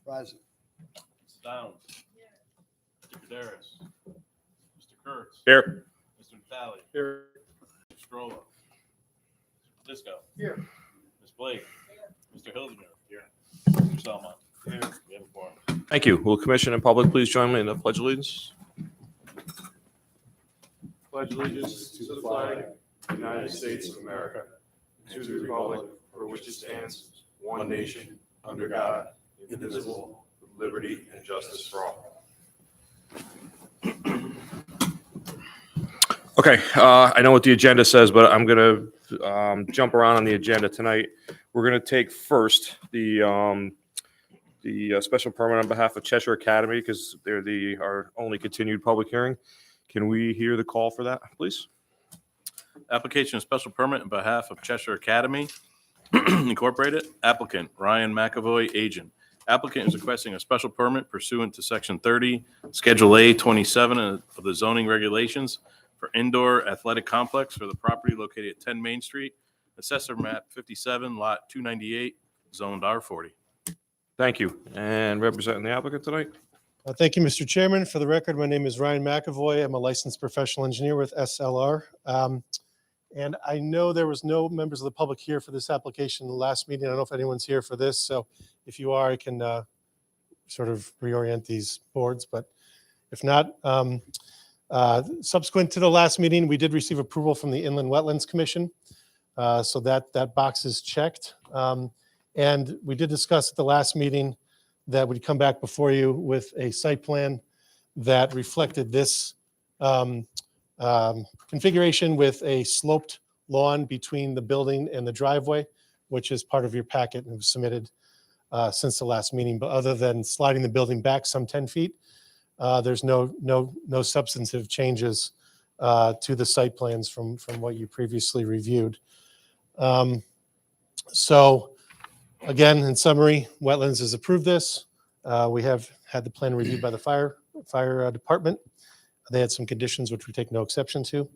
Present. Mrs. Downs. Mr. Caderas. Mr. Kurtz. Here. Mr. Natale. Here. Mr. Strollo. Mr. Disco. Here. Ms. Blake. Mr. Hildebrand. Here. Mr. Selma. Here. We have a quorum. Thank you. Will commission and public please join me in the pledge of allegiance? Pledge allegiance to the flag of the United States of America, and to the republic for which it stands, one nation, under God, indivisible, with liberty and justice for all. Okay, I know what the agenda says, but I'm going to jump around on the agenda tonight. We're going to take first the special permit on behalf of Cheshire Academy because they're our only continued public hearing. Can we hear the call for that, please? Application of special permit on behalf of Cheshire Academy Incorporated. Applicant Ryan McAvoy, agent. Applicant is requesting a special permit pursuant to Section 30, Schedule A 27 of the zoning regulations for indoor athletic complex for the property located at 10 Main Street, Assessor Map 57, Lot 298, zoned R40. Thank you. And representing the applicant tonight? Thank you, Mr. Chairman. For the record, my name is Ryan McAvoy. I'm a licensed professional engineer with SLR. And I know there was no members of the public here for this application in the last meeting. I don't know if anyone's here for this. So if you are, I can sort of reorient these boards. But if not, subsequent to the last meeting, we did receive approval from the Inland Wetlands Commission. So that box is checked. And we did discuss at the last meeting that we'd come back before you with a site plan that reflected this configuration with a sloped lawn between the building and the driveway, which is part of your packet and was submitted since the last meeting. But other than sliding the building back some 10 feet, there's no substantive changes to the site plans from what you previously reviewed. So again, in summary, Wetlands has approved this. We have had the plan reviewed by the fire department. They had some conditions which we take no exception to.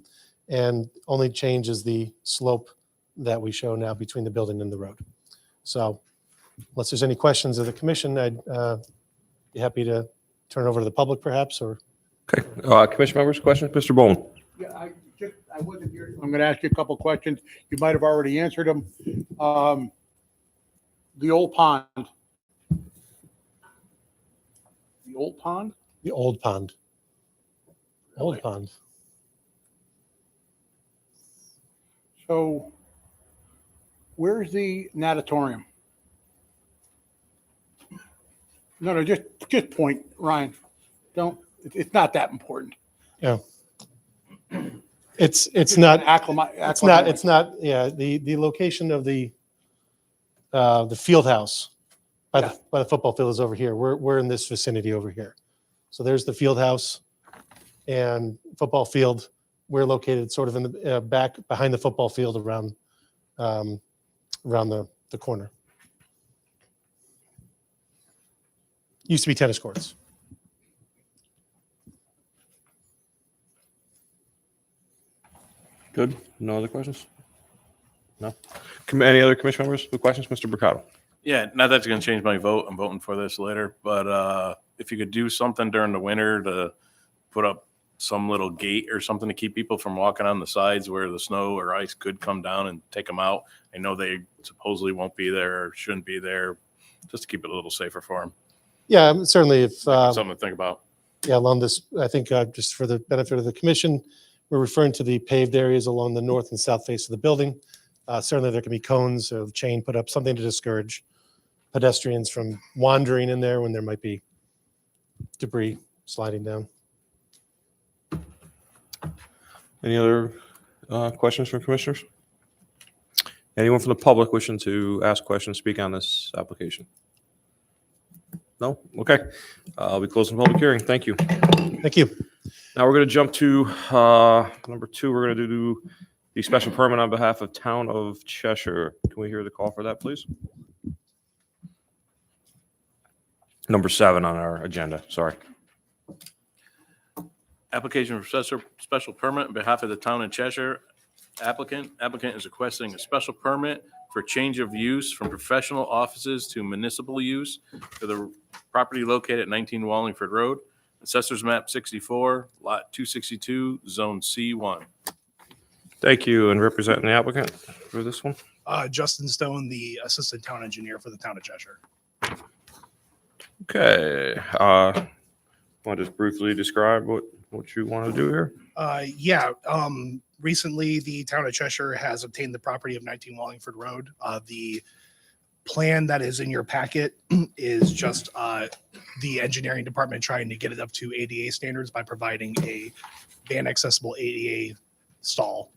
And only change is the slope that we show now between the building and the road. So unless there's any questions of the commission, I'd be happy to turn it over to the public perhaps, or. Okay. Commission members, questions? Mr. Bowman? Yeah, I wasn't here. I'm going to ask you a couple of questions. You might have already answered them. The old pond. The old pond? The old pond. Old Really? pond. So where's the natatorium? No, just point, Ryan. It's not that important. It's not, Acclimate. it's not, yeah, the location of the field house by the football field is over here. We're in this vicinity over here. So there's the field house and football field. We're located sort of in the back behind the football field around the corner. Used to be tennis courts. Good. No other questions? No. Any other commission members with questions? Mr. Mercado? Yeah, not that's going to change my vote. I'm voting for this later. But if you could do something during the winter to put up some little gate or something to keep people from walking on the sides where the snow or ice could come down and take them out. I know they supposedly won't be there or shouldn't be there, just to keep it a little safer for them. Yeah, certainly if, Something to think about. yeah, along this, I think just for the benefit of the commission, we're referring to the paved areas along the north and south face of the building. Certainly there can be cones or chain put up, something to discourage pedestrians from wandering in there when there might be debris sliding down. Any other questions from commissioners? Anyone from the public wishing to ask questions, speak on this application? No? Okay. I'll be closing the public hearing. Thank you. Thank you. Now we're going to jump to number 2. We're going to do the special permit on behalf of Town of Cheshire. Can we hear the call for that, please? Number 7 on our agenda. Sorry. Application for special permit on behalf of the town of Cheshire. Applicant is requesting a special permit for change of use from professional offices to municipal use for the property located at 19 Wallingford Road, Assessors Map 64, Lot 262, Zone C1. Thank you. And representing the applicant for this one? Justin Stone, the Assistant Town Engineer for the Town of Cheshire. Okay. Want to just briefly describe what you want to do here? Recently, the Town of Cheshire has obtained the property of 19 Wallingford Road. The plan that is in your packet is just the engineering department trying to get it up to ADA standards by providing a van accessible ADA stall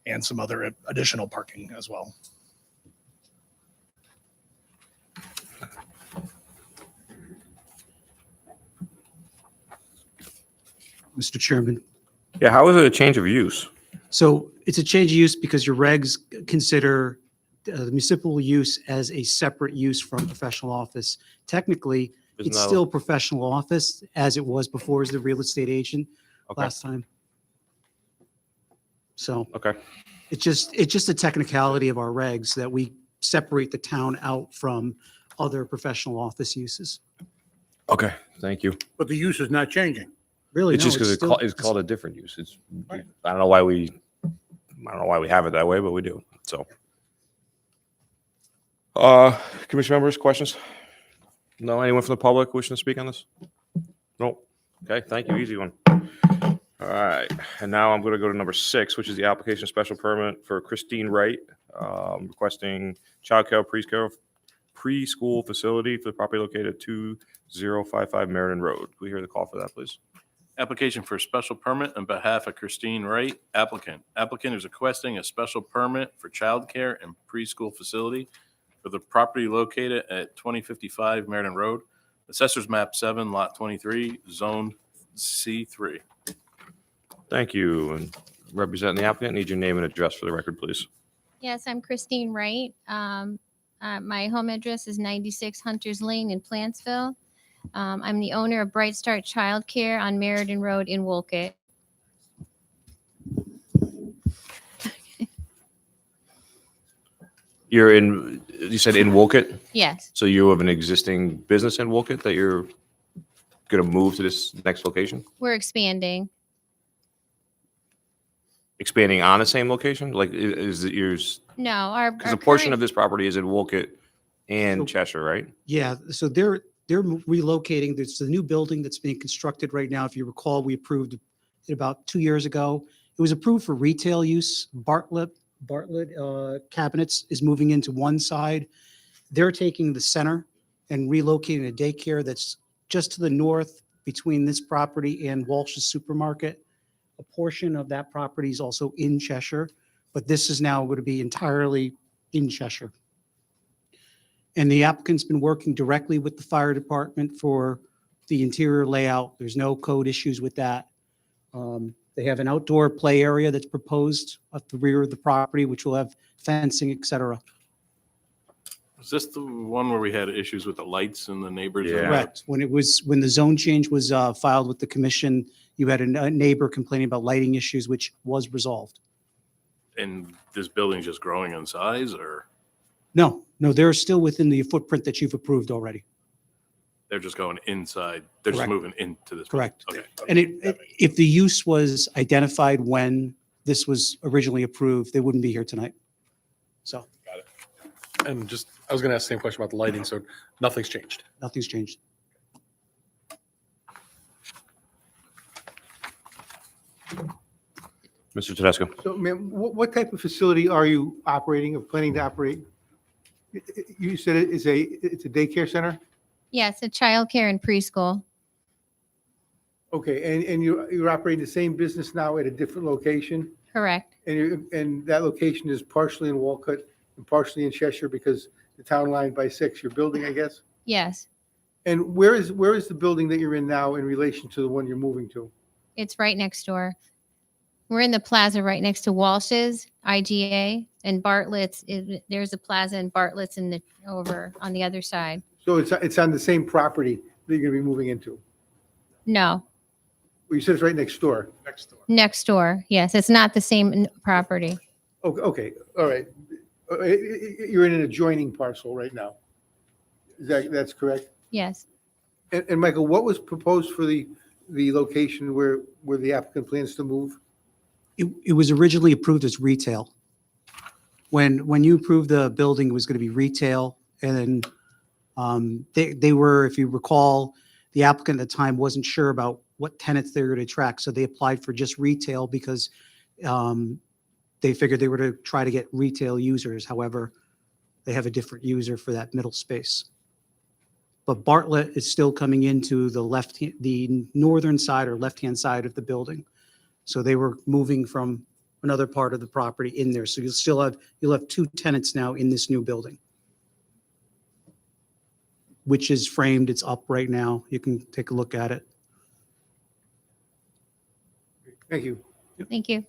and some other additional parking as well. Mr. Chairman. Yeah, how is it a change of use? So it's a change of use because your regs consider the municipal use as a separate use from professional office. Technically, Isn't it's that- still professional office as it was before as the real estate agent Okay. last time. So Okay. it's just a technicality of our regs that we separate the town out from other professional office uses. Okay. Thank you. But the use is not changing. Really, It's no, just because still- it's called a different use. It's, Right. I don't know why we have it that way, but we do. So, commission members, questions? No, anyone from the public wishing to speak on this? No. Okay, thank you. Easy one. All right, and now I'm going to go to number 6, which is the application special permit for Christine Wright, requesting childcare preschool facility for the property located at 2055 Meriden Road. Can we hear the call for that, please? Application for a special permit on behalf of Christine Wright, applicant. Applicant is requesting a special permit for childcare and preschool facility for the property located at 2055 Meriden Road, Assessors Map 7, Lot 23, Zone C3. Thank you. And representing the applicant, need your name and address for the record, please. Yes, I'm Christine Wright. My home address is 96 Hunters Lane in Plantsville. I'm the owner of Bright Start Childcare on Meriden Road in Woolkit. You said in Woolkit? Yes, So you have an existing business in Woolkit that you're going to move to this next location? we're expanding. Expanding on the same location? Like, is it yours? No, our Because a portion current- of this property is in Woolkit and So- Cheshire, right? Yeah, so they're relocating. There's a new building that's being constructed right now. If you recall, we approved it about 2 years ago. It was approved for retail use. Bartlett Cabinets is moving into one side. They're taking the center and relocating a daycare that's just to the north between this property and Walsh's Supermarket. A portion of that property is also in Cheshire, but this is now going to be entirely in Cheshire. And the applicant's been working directly with the fire department for the interior layout. There's no code issues with that. They have an outdoor play area that's proposed at the rear of the property, which will have fencing, et cetera. Is this the one where we had issues with the lights and the neighbors? Yeah. Correct. When the zone change was filed with the commission, you had a neighbor complaining about lighting issues, which was resolved. And this building's just growing in size, or No, they're still within the footprint that you've approved already. they're just going inside? They're just Correct. moving into this? Correct. Okay. And if the use was identified when this was originally approved, they wouldn't be here tonight. So And just, I was going to ask the same question about the lighting, so nothing's changed. nothing's changed. Mr. Tedesco? So, ma'am, what type of facility are you operating or planning to operate? You said it's a daycare center? Yes, a childcare and preschool. Okay, and you're operating the same business now at a different location? Correct. And that location is partially in Walcott and partially in Cheshire because the town line bisects your building, I guess? Yes, And where is the building that you're in now in relation to the one you're moving to? it's right next door. We're in the plaza right next to Walsh's, IGA, and Bartlett's. There's a plaza and Bartlett's over on the other side. So it's on the same property that you're gonna be moving into? No, Well, you said it's right next door. Next door. next door. Yes, it's not the same property. Okay, all right. You're in an adjoining parcel right now. That's correct? Yes, And Michael, what was proposed for the location where the applicant plans to move? It was originally approved as retail. When you approved the building, it was going to be retail. And then they were, if you recall, the applicant at the time wasn't sure about what tenants they were going to attract. So they applied for just retail because they figured they were to try to get retail users. However, they have a different user for that middle space. But Bartlett is still coming into the northern side or left-hand side of the building. So they were moving from another part of the property in there. So you'll have two tenants now in this new building, which is framed. It's up right now. You can take a look at it. Thank you. Thank you.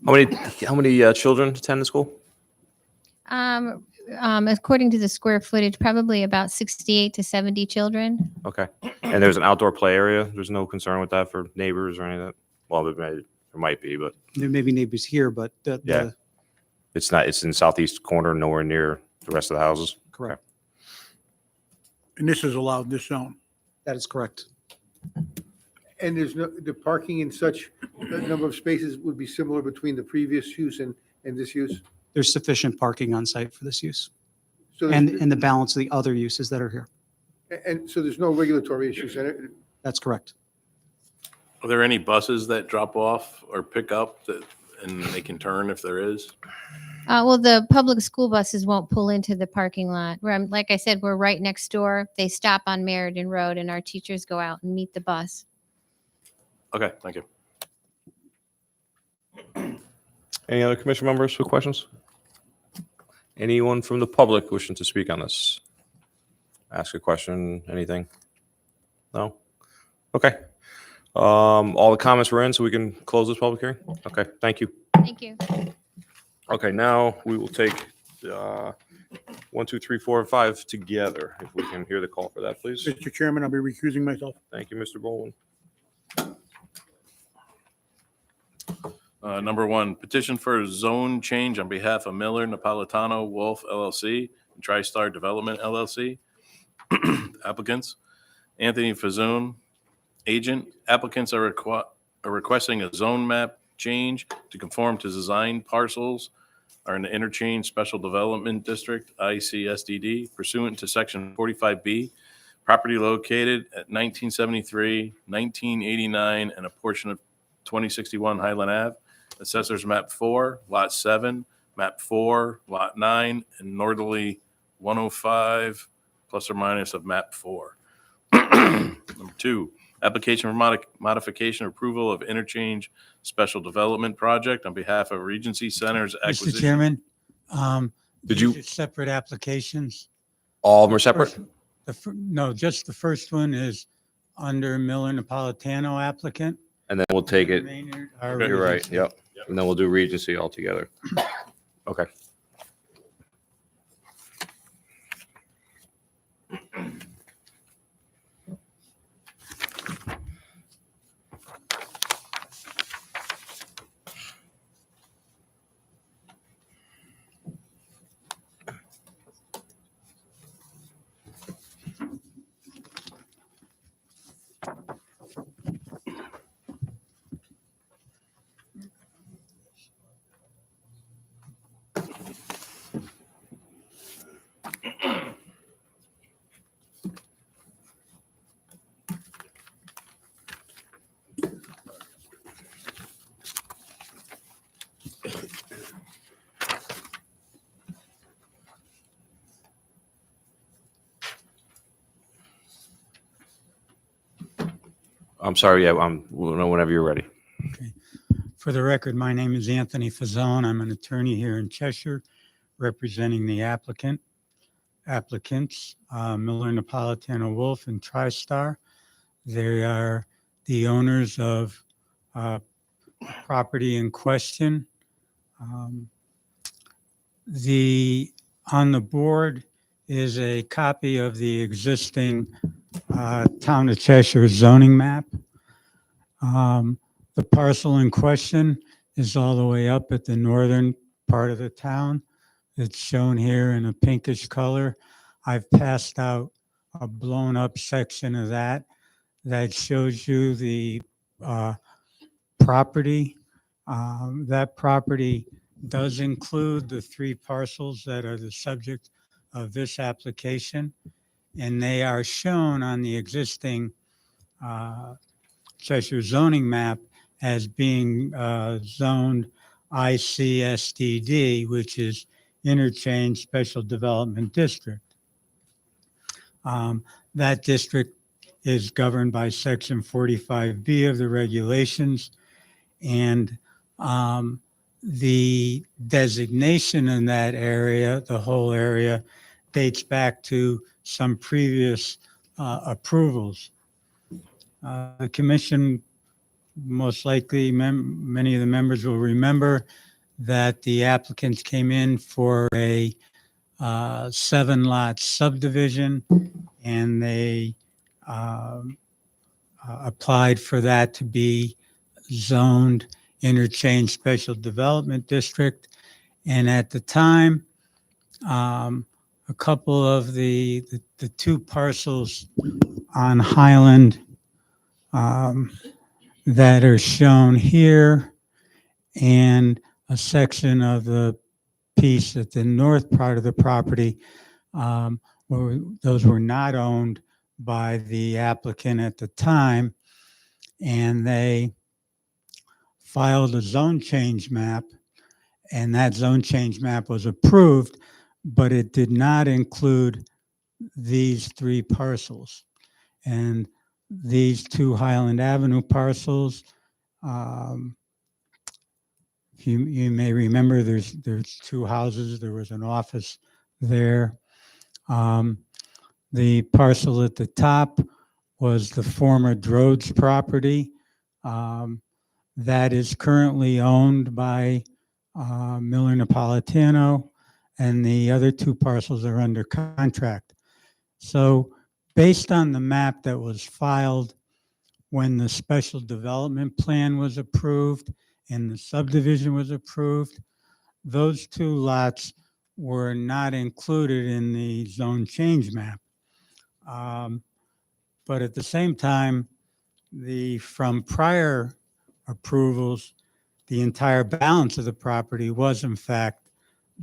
How many children attend the school? According to the square footage, probably about 68 to 70 children. Okay. And there's an outdoor play area. There's no concern with that for neighbors or anything? Well, there might be, but There may be neighbors here, but Yeah. it's not, it's in the southeast corner, nowhere near the rest of the houses. correct. And this is allowed, this zone. That is correct. And the parking in such a number of spaces would be similar between the previous use and this use? There's sufficient parking on site for this use So and the balance of the other uses that are here. and so there's no regulatory issues in it? That's correct. Are there any buses that drop off or pick up and they can turn if there is? Well, the public school buses won't pull into the parking lot. Like I said, we're right next door. They stop on Meriden Road and our teachers go out and meet the bus. Okay, thank you. Any other commission members with questions? Anyone from the public wishing to speak on this? Ask a question, anything? No? Okay. All the comments were in, so we can close this public hearing? Okay, thank you. Thank you. Okay, now we will take 1, 2, 3, 4, and 5 together. If we can hear the call for that, please. Mr. Chairman, I'll be recusing myself. Thank you, Mr. Boland. Number 1, petition for a zone change on behalf of Miller Napolitano Wolf LLC and TriStar Development LLC. Applicants, Anthony Fazoon, agent. Applicants are requesting a zone map change to conform to design parcels are in the Interchange Special Development District, ICSDD, pursuant to Section 45B. Property located at 1973, 1989, and a portion of 2061 Highland Ave. Assessors Map 4, Lot 7, Map 4, Lot 9, and northerly 105, plus or minus of Map 4. Number 2, application for modification approval of interchange special development project on behalf of Regency Centers Acquisition. Mr. Chairman, Did these you, are separate applications. all of them are separate? No, just the first one is under Miller Napolitano applicant. And then we'll take it, Remainder are you're right, Regency. yep. And then we'll do Regency altogether. Okay. I'm sorry, yeah, whenever you're ready. For the record, my name is Anthony Fazzone. I'm an attorney here in Cheshire representing the applicants, Miller Napolitano Wolf and TriStar. They are the owners of property in question. On the board is a copy of the existing Town of Cheshire zoning map. The parcel in question is all the way up at the northern part of the town. It's shown here in a pinkish color. I've passed out a blown up section of that that shows you the property. That property does include the 3 parcels that are the subject of this application, and they are shown on the existing Cheshire zoning map as being zoned ICSDD, which is Interchange Special Development District. That district is governed by Section 45B of the regulations, and the designation in that area, the whole area, dates back to some previous approvals. The commission, most likely, many of the members will remember that the applicants came in for a 7-lot subdivision, and they applied for that to be zoned Interchange Special Development District. And at the time, a couple of the 2 parcels on Highland that are shown here, and a section of the piece at the north part of the property, those were not owned by the applicant at the time, and they filed a zone change map, and that zone change map was approved, but it did not include these 3 parcels. And these 2 Highland Avenue parcels, you may remember there's 2 houses, there was an office there. The parcel at the top was the former Drodes property. That is currently owned by Miller Napolitano, and the other 2 parcels are under contract. So based on the map that was filed when the special development plan was approved and the subdivision was approved, those 2 lots were not included in the zone change map. But at the same time, from prior approvals, the entire balance of the property was in fact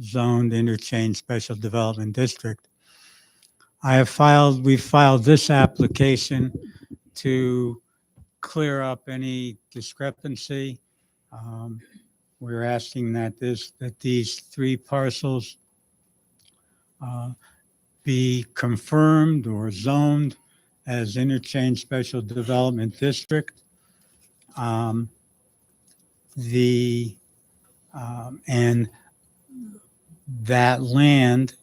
zoned Interchange Special Development District. We filed this application to clear up any discrepancy. We're asking that these 3 parcels be confirmed or zoned as Interchange Special Development District. And that land,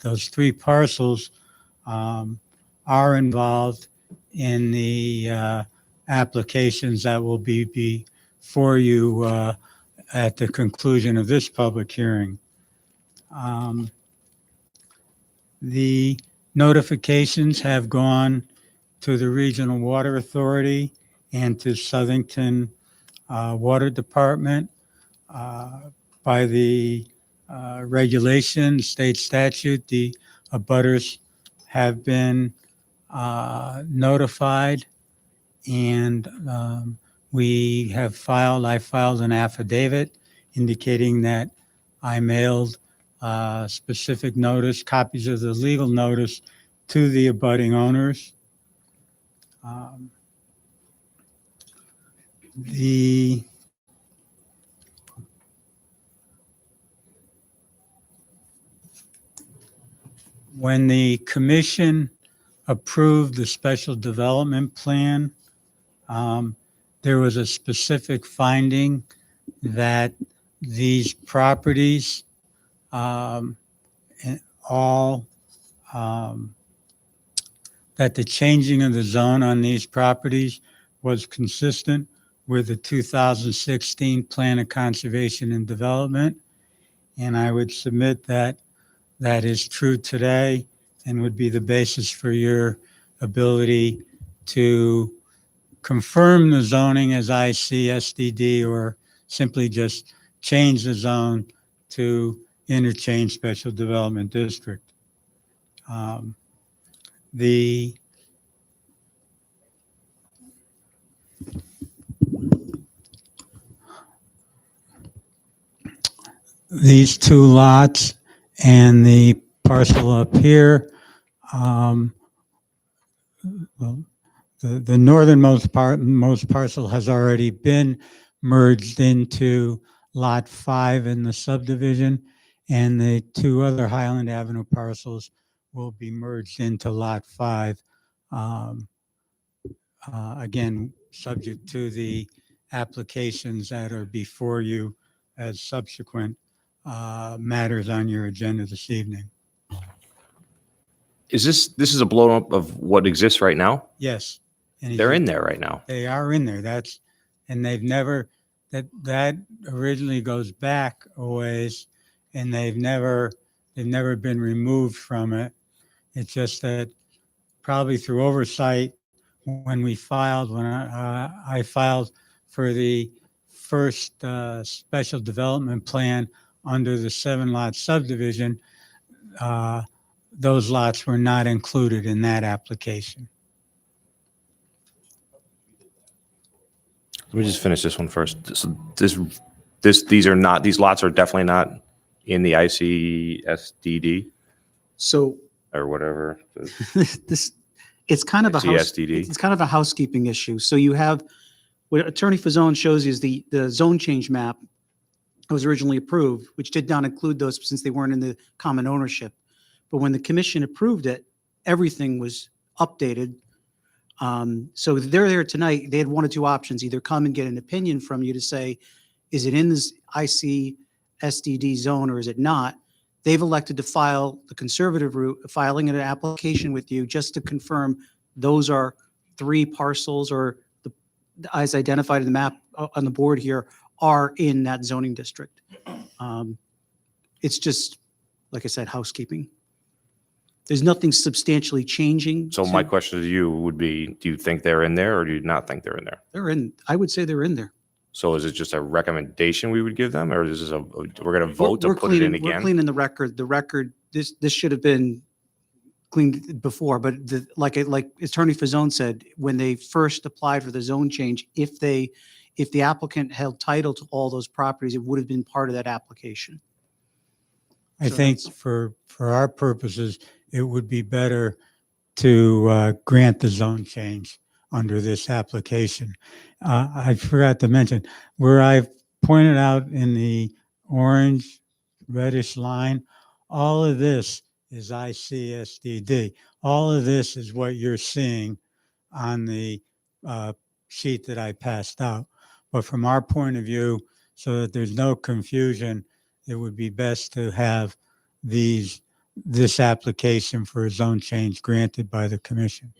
those 3 parcels are involved in the applications that will be before you at the conclusion of this public hearing. The notifications have gone to the Regional Water Authority and to Southington Water Department by the regulation, state statute. The abutters have been notified, and I filed an affidavit indicating that I mailed specific notice, copies of the legal notice to the abutting owners. When the commission approved the special development plan, there was a specific finding that these properties that the changing of the zone on these properties was consistent with the 2016 Plan of Conservation and Development. And I would submit that that is true today and would be the basis for your ability to confirm the zoning as ICSDD or simply just change the zone to Interchange Special Development District. the these two lots and the parcel up here, well, the northernmost most parcel has already been merged into Lot 5 in the subdivision, and the two other Highland Avenue parcels will be merged into Lot 5. Again, subject to the applications that are before you as subsequent matters on your agenda this evening. This is a blow up of what exists right now? Yes. and They're in there right now. They are in there. And they've never, that originally goes back a ways, and they've never been removed from it. It's just that probably through oversight, when I filed for the first special development plan under the 7-lot subdivision, those lots were not included in that application. Let me just finish this one first. These lots are definitely not in the ICSDD So or whatever. it's kind of a CSDD. it's kind of a housekeeping issue. So you have, what Attorney Fazzone shows you is the zone change map that was originally approved, which did not include those since they weren't in the common ownership. But when the commission approved it, everything was updated. So they're there tonight. They had one or two options: either come and get an opinion from you to say, is it in this ICSDD zone or is it not? They've elected to file the conservative route, filing an application with you just to confirm those are 3 parcels, or as identified in the map on the board here, are in that zoning district. It's just, like I said, housekeeping. There's nothing substantially changing. So my question to you would be, do you think they're in there or do you not think they're in there? They're in, I would say they're in there. So is it just a recommendation we would give them, or is this we're going to vote to We're put it in cleaning- We're again? cleaning the record. The record, this should have been cleaned before, but like Attorney Fazzone said, when they first applied for the zone change, if the applicant held title to all those properties, it would have been part of that application. I So think that's- for our purposes, it would be better to grant the zone change under this application. I forgot to mention, where I've pointed out in the orange reddish line, all of this is ICSDD. All of this is what you're seeing on the sheet that I passed out. But from our point of view, so that there's no confusion, it would be best to have this application for a zone change granted by the commission.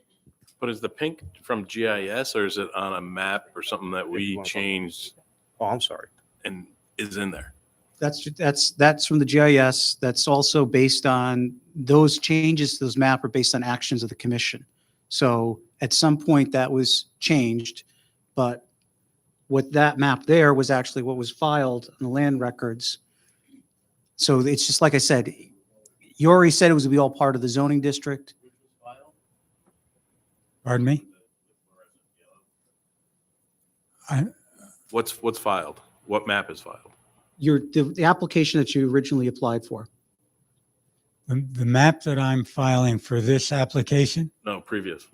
But is the pink from GIS or is it on a map or something that we changed Oh, I'm sorry. and is in there? That's from the GIS. That's also based on, those changes to those map are based on actions of the commission. So at some point that was changed, but what that map there was actually what was filed in the land records. So it's just like I said, you already said it was to be all part of the zoning district. Pardon me? What's filed? What map is filed? The application that you originally applied for. The map that I'm filing for this application, No, previous.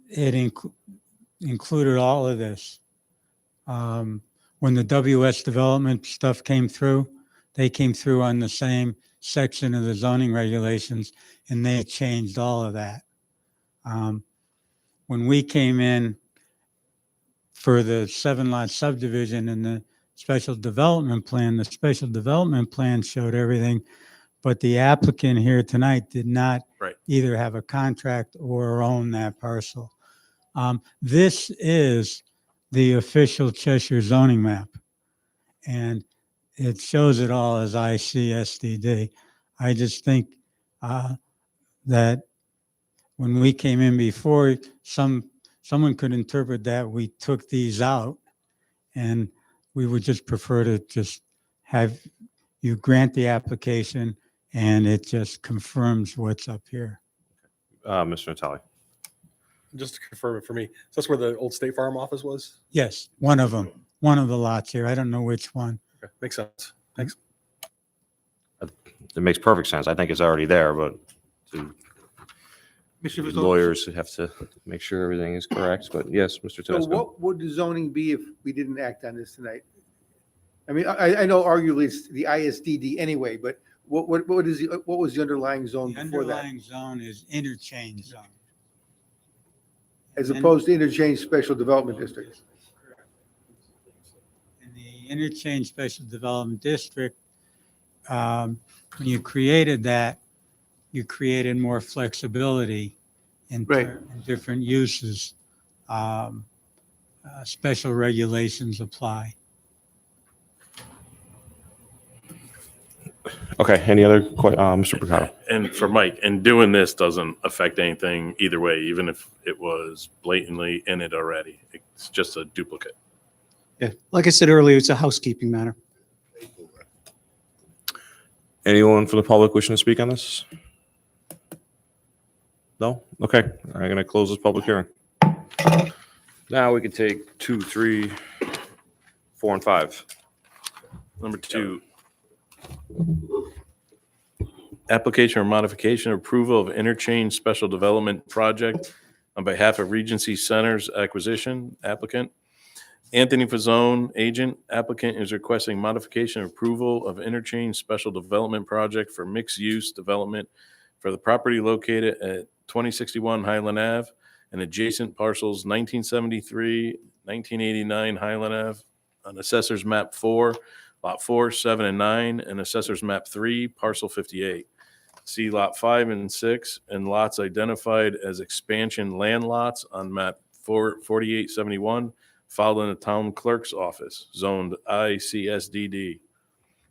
it included all of this. When the WS development stuff came through, they came through on the same section of the zoning regulations, and they changed all of that. When we came in for the 7-lot subdivision and the special development plan, the special development plan showed everything, but the applicant here tonight did not Right. either have a contract or own that parcel. This is the official Cheshire zoning map, and it shows it all as ICSDD. I just think that when we came in before, someone could interpret that we took these out, and we would just prefer to just have you grant the application and it just confirms what's up here. Mr. Natale. Just to confirm it for me, so that's where the old State Farm office was? Yes, one of them, one of the lots here. I don't know which one. Okay, makes sense. Thanks. It makes perfect sense. I think it's already there, but the Mr. the Fasoli, lawyers have to make sure everything is correct. But yes, Mr. So Tedesco. what would the zoning be if we didn't act on this tonight? I mean, I know arguably it's the ISDD anyway, but what was the underlying zone The before that? underlying zone is interchange zone. As opposed to interchange special development district? In the interchange special development district, when you created that, you created more flexibility in Right. in different uses. Special regulations apply. Okay. Any other Mr. Picado? And for Mike, and doing this doesn't affect anything either way, even if it was blatantly in it already. It's just a duplicate. Yeah, like I said earlier, it's a housekeeping matter. Anyone from the public wishing to speak on this? No? Okay. I'm going to close this public hearing. Now we can take 2, 3, 4, and 5. Number 2, application or modification approval of interchange special development project on behalf of Regency Centers Acquisition applicant. Anthony Fazzone, agent. Applicant is requesting modification and approval of interchange special development project for mixed-use development for the property located at 2061 Highland Ave and adjacent parcels 1973, 1989 Highland Ave on Assessor's Map 4, Lot 4, 7, and 9, and Assessor's Map 3, Parcel 58. See Lot 5 and 6, and lots identified as expansion land lots on Map 4871, filed in the Town Clerk's Office, zoned ICSDD.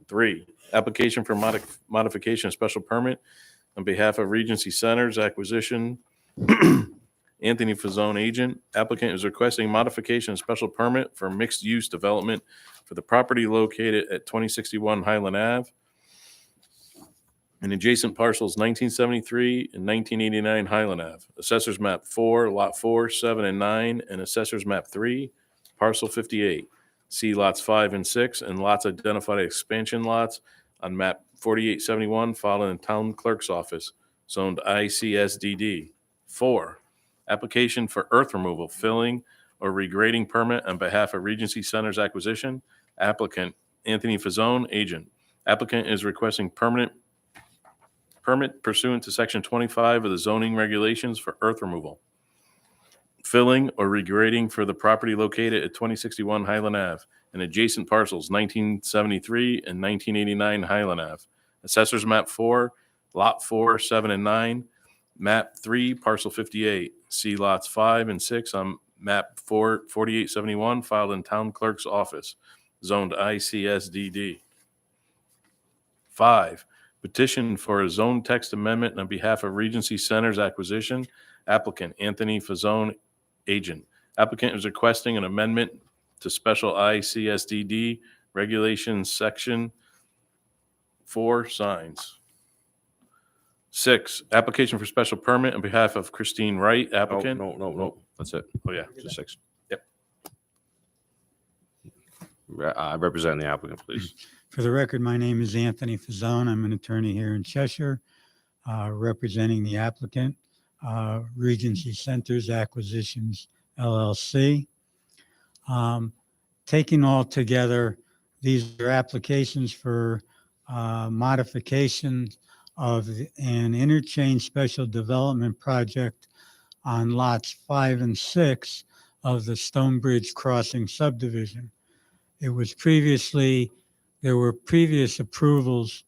3, application for modification of special permit on behalf of Regency Centers Acquisition. Anthony Fazzone, agent. Applicant is requesting modification of special permit for mixed-use development for the property located at 2061 Highland Ave and adjacent parcels 1973 and 1989 Highland Ave. Assessor's Map 4, Lot 4, 7, and 9, and Assessor's Map 3, Parcel 58. See lots 5 and 6, and lots identified as expansion lots on Map 4871, filed in the Town Clerk's Office, zoned ICSDD. 4, application for earth removal, filling, or regrading permit on behalf of Regency Centers Acquisition. Applicant, Anthony Fazzone, agent. Applicant is requesting permit pursuant to Section 25 of the zoning regulations for earth removal, filling, or regrading for the property located at 2061 Highland Ave and adjacent parcels 1973 and 1989 Highland Ave. Assessor's Map 4, Lot 4, 7, and 9, Map 3, Parcel 58. See lots 5 and 6 on Map 4871, filed in Town Clerk's Office, zoned ICSDD. 5, petition for a zone text amendment on behalf of Regency Centers Acquisition. Applicant, Anthony Fazzone, agent. Applicant is requesting an amendment to special ICSDD regulations section 4 signs. 6, application for special permit on behalf of Christine Wright, applicant. No. That's it. Oh, yeah. Just 6. Yep. I represent the applicant, please. For the record, my name is Anthony Fazzone. I'm an attorney here in Cheshire, representing the applicant, Regency Centers Acquisitions LLC. Taking all together, these are applications for modification of an interchange special development project on lots 5 and 6 of the Stonebridge Crossing subdivision. There were previous approvals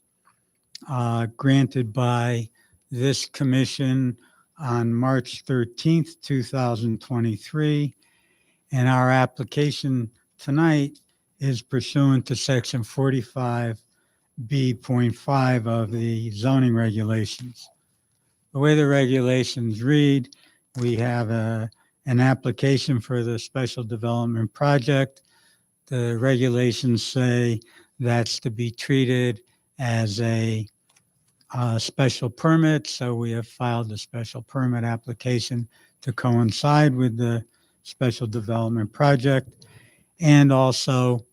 granted by this commission on March 13th, 2023, and our application tonight is pursuant to Section 45B.5 of the zoning regulations. The way the regulations read, we have an application for the special development project. The regulations say that's to be treated as a special permit, so we have filed a special permit application to coincide with the special development project. And also,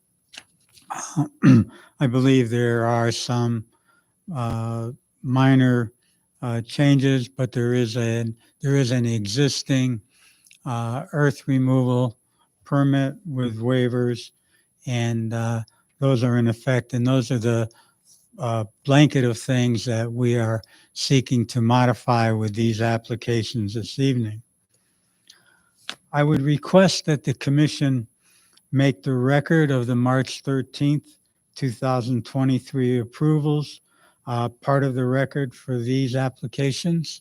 I believe there are some minor changes, but there is an existing earth removal permit with waivers, and those are in effect, and those are the blanket of things that we are seeking to modify with these applications this evening. I would request that the commission make the record of the March 13th, 2023 approvals part of the record for these applications.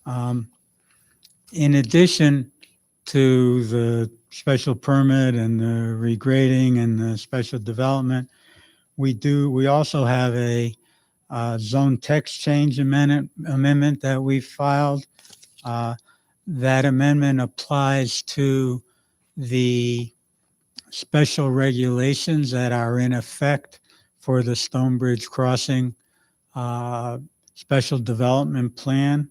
In addition to the special permit and the regrading and the special development, we also have a zone text change amendment that we filed. That amendment applies to the special regulations that are in effect for the Stonebridge Crossing special development plan.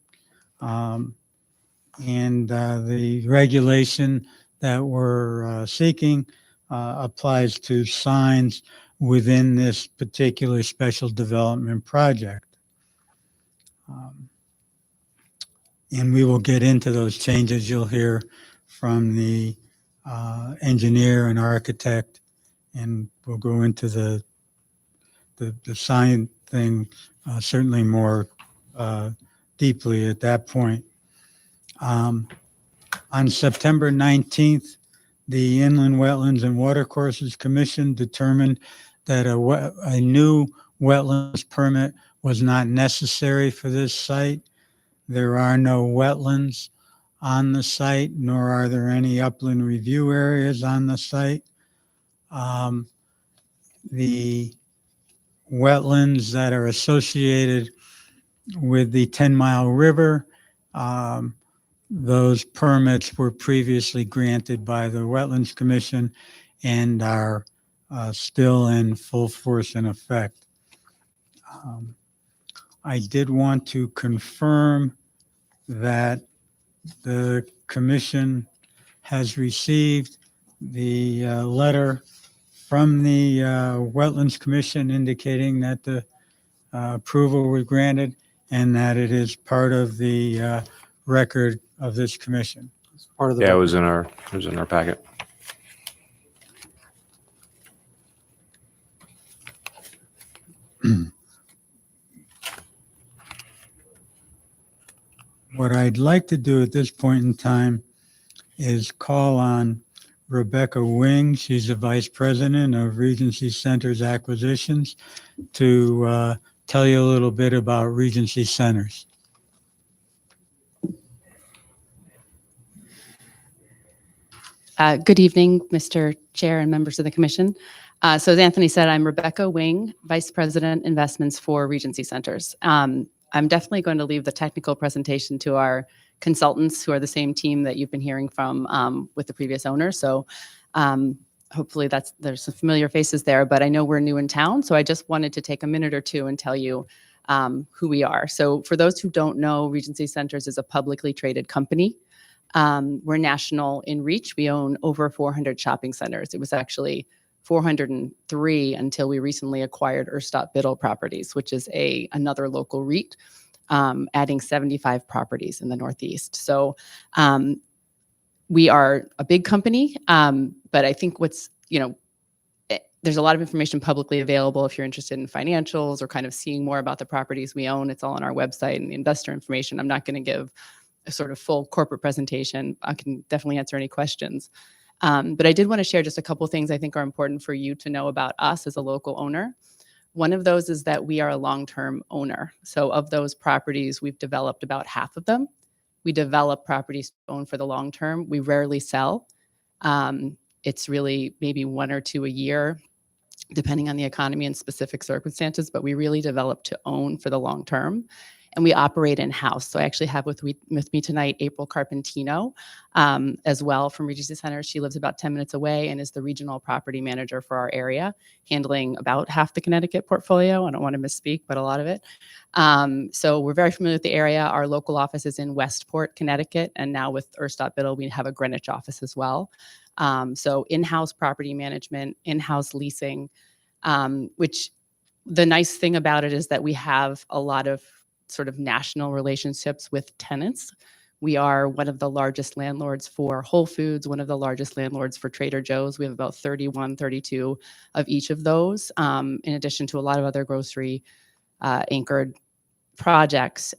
And the regulation that we're seeking applies to signs within this particular special development project. And we will get into those changes. You'll hear from the engineer and architect, and we'll go into the sign thing certainly more deeply at that point. On September 19th, the Inland Wetlands and Watercourses Commission determined that a new wetlands permit was not necessary for this site. There are no wetlands on the site, nor are there any upland review areas on the site. The wetlands that are associated with the 10 Mile River, those permits were previously granted by the Wetlands Commission and are still in full force and effect. I did want to confirm that the commission has received the letter from the Wetlands Commission indicating that the approval was granted and that it is part of the record of this commission. Part of the. Yeah, it was in our packet. What I'd like to do at this point in time is call on Rebecca Wing. She's the Vice President of Regency Centers Acquisitions to tell you a little bit about Regency Centers. Good evening, Mr. Chair and members of the commission. So as Anthony said, I'm Rebecca Wing, Vice President Investments for Regency Centers. I'm definitely going to leave the technical presentation to our consultants who are the same team that you've been hearing from with the previous owner. So hopefully there's some familiar faces there, but I know we're new in town. So I just wanted to take a minute or two and tell you who we are. So for those who don't know, Regency Centers is a publicly traded company. We're national in reach. We own over 400 shopping centers. It was actually 403 until we recently acquired Erstop Biddle Properties, which is another local REIT, adding 75 properties in the Northeast. So we are a big company, but I think there's a lot of information publicly available if you're interested in financials or kind of seeing more about the properties we own. It's all on our website and the investor information. I'm not going to give a sort of full corporate presentation. I can definitely answer any questions. But I did want to share just a couple things I think are important for you to know about us as a local owner. One of those is that we are a long-term owner. So of those properties, we've developed about half of them. We develop properties to own for the long term. We rarely sell. It's really maybe one or two a year, depending on the economy and specific circumstances, but we really develop to own for the long term. and we operate in-house. So I actually have with me tonight April Carpentino as well from Regency Center. She lives about 10 minutes away and is the regional property manager for our area, handling about half the Connecticut portfolio. I don't want to misspeak, but a lot of it. So we're very familiar with the area. Our local office is in Westport, Connecticut, and now with Erstop Biddle, we have a Greenwich office as well. So in-house property management, in-house leasing, which the nice thing about it is that we have a lot of sort of national relationships with tenants. We are one of the largest landlords for Whole Foods, one of the largest landlords for Trader Joe's. We have about 31, 32 of each of those, in addition to a lot of other grocery anchored projects.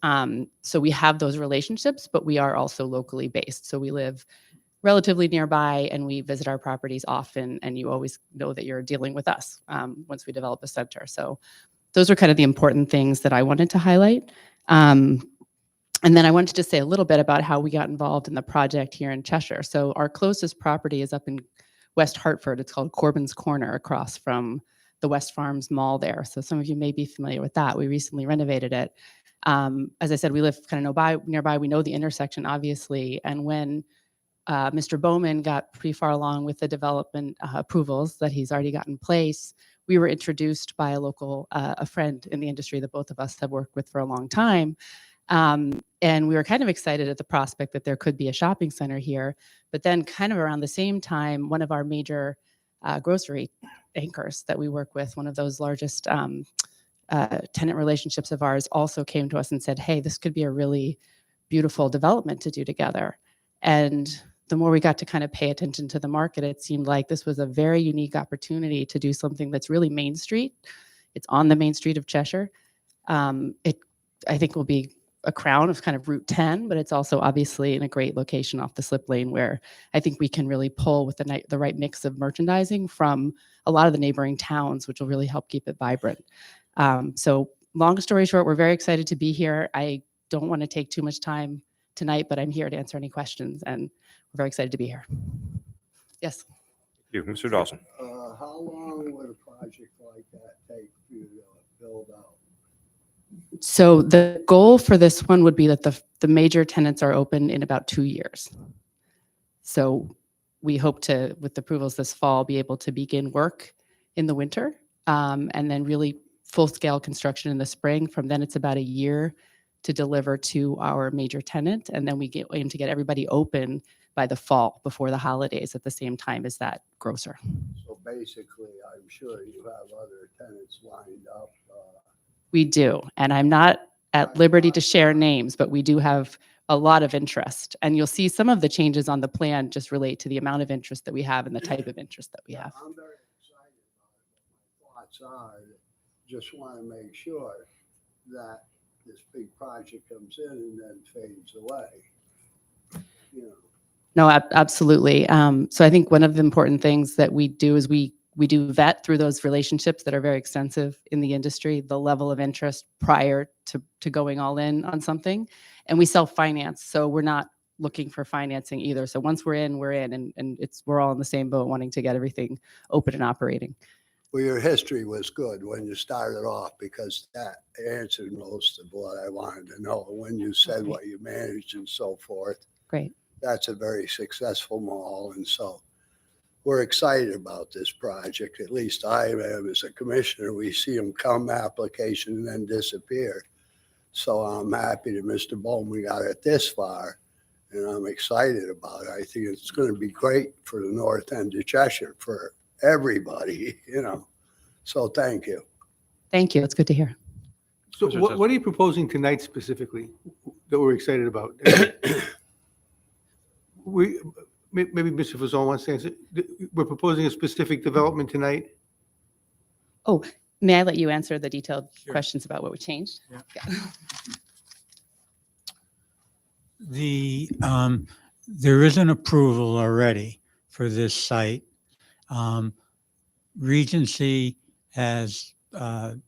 So we have those relationships, but we are also locally based. So we live relatively nearby and we visit our properties often, and you always know that you're dealing with us once we develop a center. So those are kind of the important things that I wanted to highlight. And then I wanted to say a little bit about how we got involved in the project here in Cheshire. So our closest property is up in West Hartford. It's called Corbin's Corner, across from the West Farms Mall there. So some of you may be familiar with that. We recently renovated it. As I said, we live kind of nearby. We know the intersection, obviously. And when Mr. Bowman got pretty far along with the development approvals that he's already got in place, we were introduced by a local, a friend in the industry that both of us have worked with for a long time. And we were kind of excited at the prospect that there could be a shopping center here. But then kind of around the same time, one of our major grocery anchors that we work with, one of those largest tenant relationships of ours, also came to us and said, hey, this could be a really beautiful development to do together. And the more we got to kind of pay attention to the market, it seemed like this was a very unique opportunity to do something that's really Main Street. It's on the Main Street of Cheshire. It, I think, will be a crown of kind of Route 10, but it's also obviously in a great location off the slip lane where I think we can really pull with the right mix of merchandising from a lot of the neighboring towns, which will really help keep it vibrant. So long story short, we're very excited to be here. I don't want to take too much time tonight, but I'm here to answer any questions, and we're very excited to be here. Yes. Thank you, Mr. Dawson. How long would a project like that take for you to build out? So the goal for this one would be that the major tenants are open in about 2 years. So we hope to, with the approvals this fall, be able to begin work in the winter, and then really full-scale construction in the spring. From then, it's about a year to deliver to our major tenant, and then we aim to get everybody open by the fall, before the holidays, at the same time as that grocer. So basically, I'm sure you have other tenants lined up. We do, and I'm not at liberty to share names, but we do have a lot of interest. And you'll see some of the changes on the plan just relate to the amount of interest that we have and the type of interest that we have. I'm very excited about it, but my thoughts are, just want to make sure that this big project comes in and then fades away. You know. No, absolutely. So I think one of the important things that we do is we do vet through those relationships that are very extensive in the industry, the level of interest prior to going all in on something. And we self-finance, so we're not looking for financing either. So once we're in, and we're all in the same boat, wanting to get everything open and operating. Well, your history was good when you started off, because that answered most of what I wanted to know. When you said what you managed and so forth. Great. That's a very successful mall. And so we're excited about this project. At least I am as a commissioner. We see them come, application, and then disappear. So I'm happy that Mr. Bowman got it this far, and I'm excited about it. I think it's going to be great for the north end of Cheshire, for everybody, you know. So thank you. Thank you. It's good to hear. So what are you proposing tonight specifically that we're excited about? Maybe Mr. Fazon wants to answer. We're proposing a specific development tonight. Oh, may I let you answer the detailed questions about what we changed? Yeah. There is an approval already for this site. Regency has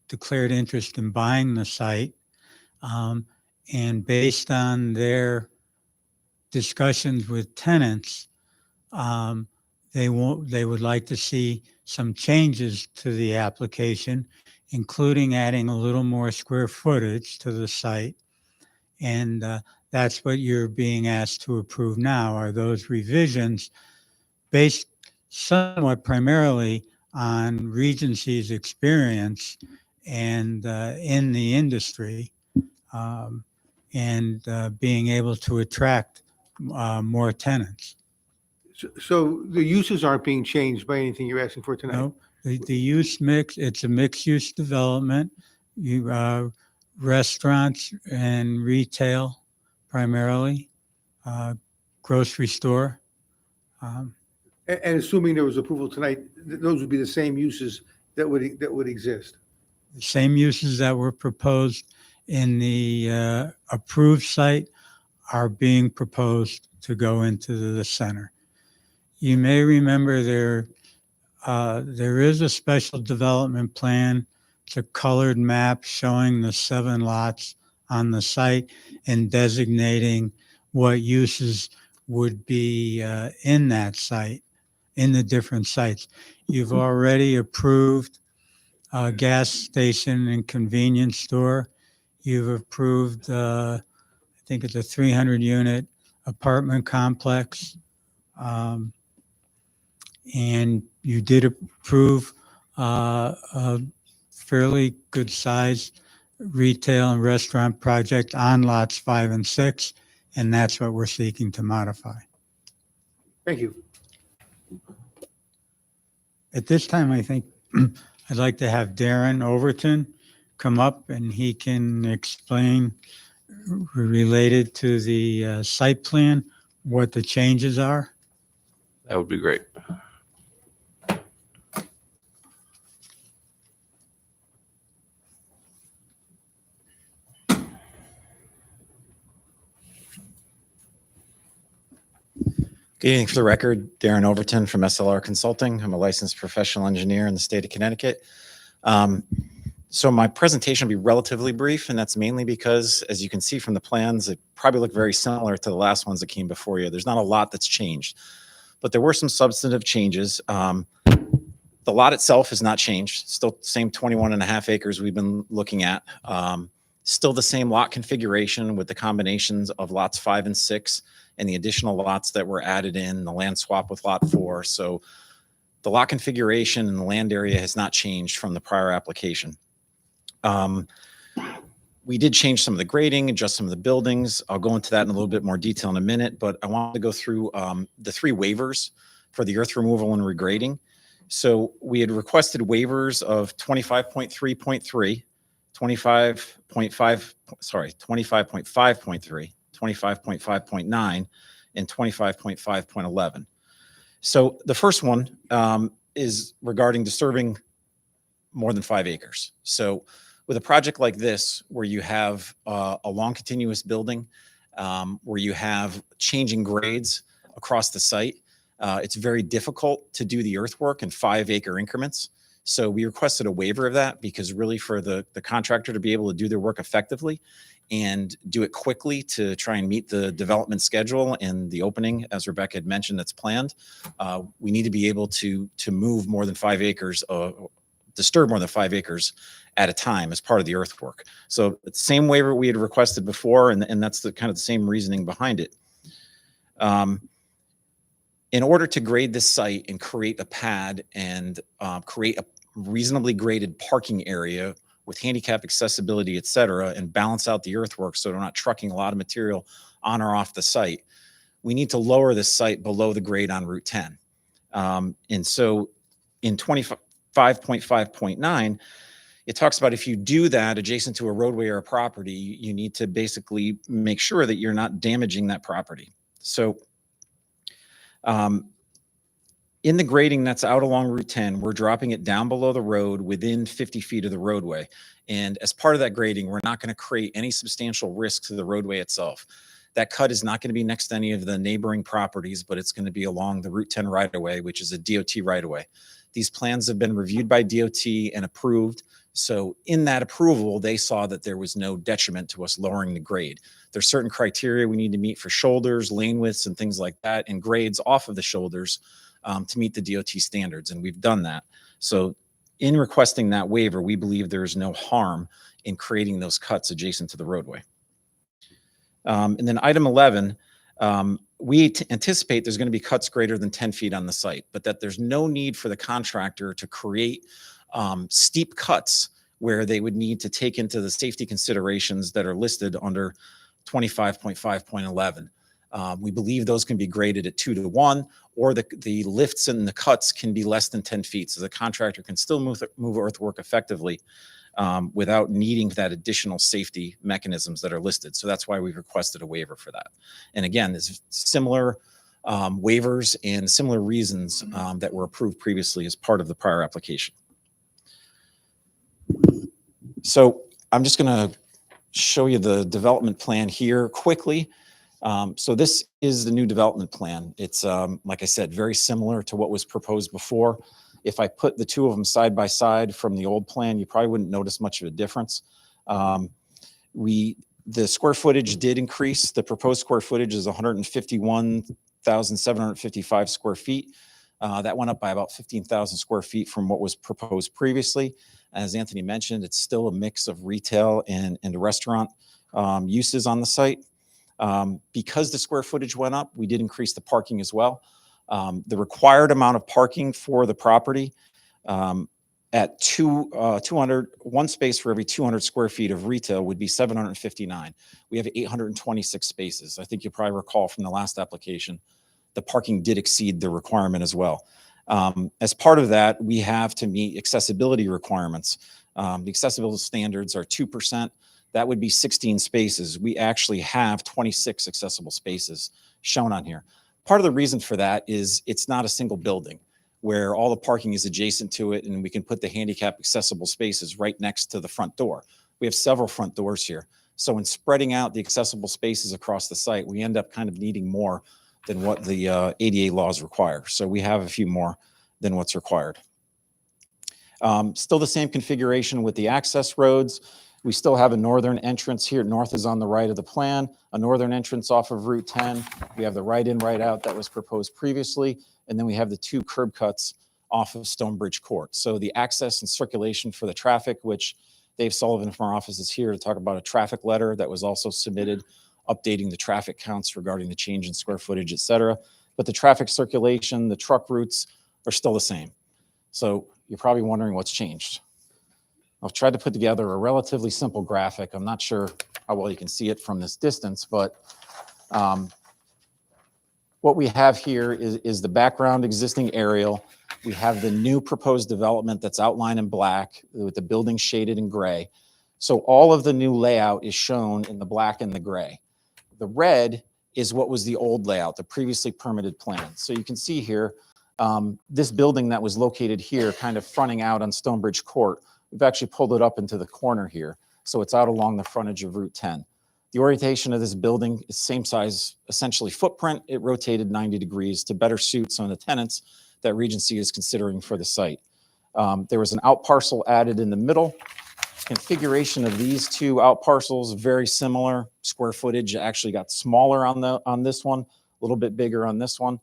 declared interest in buying the site, and based on their discussions with tenants, they would like to see some changes to the application, including adding a little more square footage to the site. And that's what you're being asked to approve now, are those revisions based somewhat primarily on Regency's experience and in the industry, and being able to attract more tenants. So the uses aren't being changed by anything you're asking for tonight? No, the use mix, it's a mixed-use development. You, restaurants and retail primarily, grocery store. And assuming there was approval tonight, those would be the same uses that would exist? The same uses that were proposed in the approved site are being proposed to go into the center. You may remember there is a special development plan. It's a colored map showing the 7 lots on the site and designating what uses would be in that site, in the different sites. You've already approved a gas station and convenience store. You've approved, I think it's a 300-unit apartment complex. And you did approve a fairly good sized retail and restaurant project on lots 5 and 6, and that's what we're seeking to modify. Thank you. At this time, I think I'd like to have Darren Overton come up and he can explain related to the site plan, what the changes are. That would be great. Good evening. For the record, Darren Overton from SLR Consulting. I'm a licensed professional engineer in the state of Connecticut. So my presentation will be relatively brief, and that's mainly because, as you can see from the plans, it probably look very similar to the last ones that came before you. There's not a lot that's changed, but there were some substantive changes. The lot itself has not changed. Still the same 21.5 acres we've been looking at. Still the same lot configuration with the combinations of lots 5 and 6 and the additional lots that were added in, the land swap with lot 4. So the lot configuration and the land area has not changed from the prior application. We did change some of the grading, adjust some of the buildings. I'll go into that in a little bit more detail in a minute, but I want to go through the 3 waivers for the earth removal and regrading. So we had requested waivers of 25.3.3, 25.5.3, 25.5.9, and 25.5.11. So the first one is regarding disturbing more than 5 acres. So with a project like this, where you have a long continuous building, where you have changing grades across the site, it's very difficult to do the earthwork in 5-acre increments. So we requested a waiver of that because really for the contractor to be able to do their work effectively and do it quickly to try and meet the development schedule and the opening, as Rebecca had mentioned, that's planned, we need to be able to move more than 5 acres, disturb more than 5 acres at a time as part of the earthwork. So the same waiver we had requested before, and that's the kind of the same reasoning behind it. In order to grade this site and create a pad and create a reasonably graded parking area with handicap accessibility, et cetera, and balance out the earthwork so we're not trucking a lot of material on or off the site, we need to lower this site below the grade on Route 10. And so in 25.5.9, it talks about if you do that adjacent to a roadway or a property, you need to basically make sure that you're not damaging that property. So in the grading that's out along Route 10, we're dropping it down below the road within 50 feet of the roadway. And as part of that grading, we're not going to create any substantial risk to the roadway itself. That cut is not going to be next to any of the neighboring properties, but it's going to be along the Route 10 right-of-way, which is a DOT right-of-way. These plans have been reviewed by DOT and approved. So in that approval, they saw that there was no detriment to us lowering the grade. There's certain criteria we need to meet for shoulders, lane widths, and things like that, and grades off of the shoulders to meet the DOT standards, and we've done that. So in requesting that waiver, we believe there is no harm in creating those cuts adjacent to the roadway. And then item 11, we anticipate there's going to be cuts greater than 10 feet on the site, but that there's no need for the contractor to create steep cuts where they would need to take into the safety considerations that are listed under 25.5.11. We believe those can be graded at 2-to-1, or the lifts and the cuts can be less than 10 feet. So the contractor can still move earthwork effectively without needing that additional safety mechanisms that are listed. So that's why we've requested a waiver for that. And again, there's similar waivers and similar reasons that were approved previously as part of the prior application. So I'm just going to show you the development plan here quickly. So this is the new development plan. It's, like I said, very similar to what was proposed before. If I put the two of them side by side from the old plan, you probably wouldn't notice much of a difference. The square footage did increase. The proposed square footage is 151,755 square feet. That went up by about 15,000 square feet from what was proposed previously. As Anthony mentioned, it's still a mix of retail and restaurant uses on the site. Because the square footage went up, we did increase the parking as well. The required amount of parking for the property at 200, one space for every 200 square feet of retail would be 759. We have 826 spaces. I think you probably recall from the last application, the parking did exceed the requirement as well. As part of that, we have to meet accessibility requirements. The accessibility standards are 2%. That would be 16 spaces. We actually have 26 accessible spaces shown on here. Part of the reason for that is it's not a single building where all the parking is adjacent to it and we can put the handicap accessible spaces right next to the front door. We have several front doors here. So in spreading out the accessible spaces across the site, we end up kind of needing more than what the ADA laws require. So we have a few more than what's required. Still the same configuration with the access roads. We still have a northern entrance here. North is on the right of the plan, a northern entrance off of Route 10. We have the right in, right out that was proposed previously. And then we have the two curb cuts off of Stonebridge Court. So the access and circulation for the traffic, which Dave Sullivan from our office is here to talk about a traffic letter that was also submitted, updating the traffic counts regarding the change in square footage, et cetera. But the traffic circulation, the truck routes are still the same. So you're probably wondering what's changed. I've tried to put together a relatively simple graphic. I'm not sure how well you can see it from this distance, but what we have here is the background existing aerial. We have the new proposed development that's outlined in black with the building shaded in gray. So all of the new layout is shown in the black and the gray. The red is what was the old layout, the previously permitted plan. So you can see here, this building that was located here, kind of fronting out on Stonebridge Court, we've actually pulled it up into the corner here. So it's out along the frontage of Route 10. The orientation of this building is same size, essentially footprint. It rotated 90 degrees to better suit some of the tenants that Regency is considering for the site. There was an out parcel added in the middle. Configuration of these two out parcels, very similar. Square footage actually got smaller on this one, a little bit bigger on this one.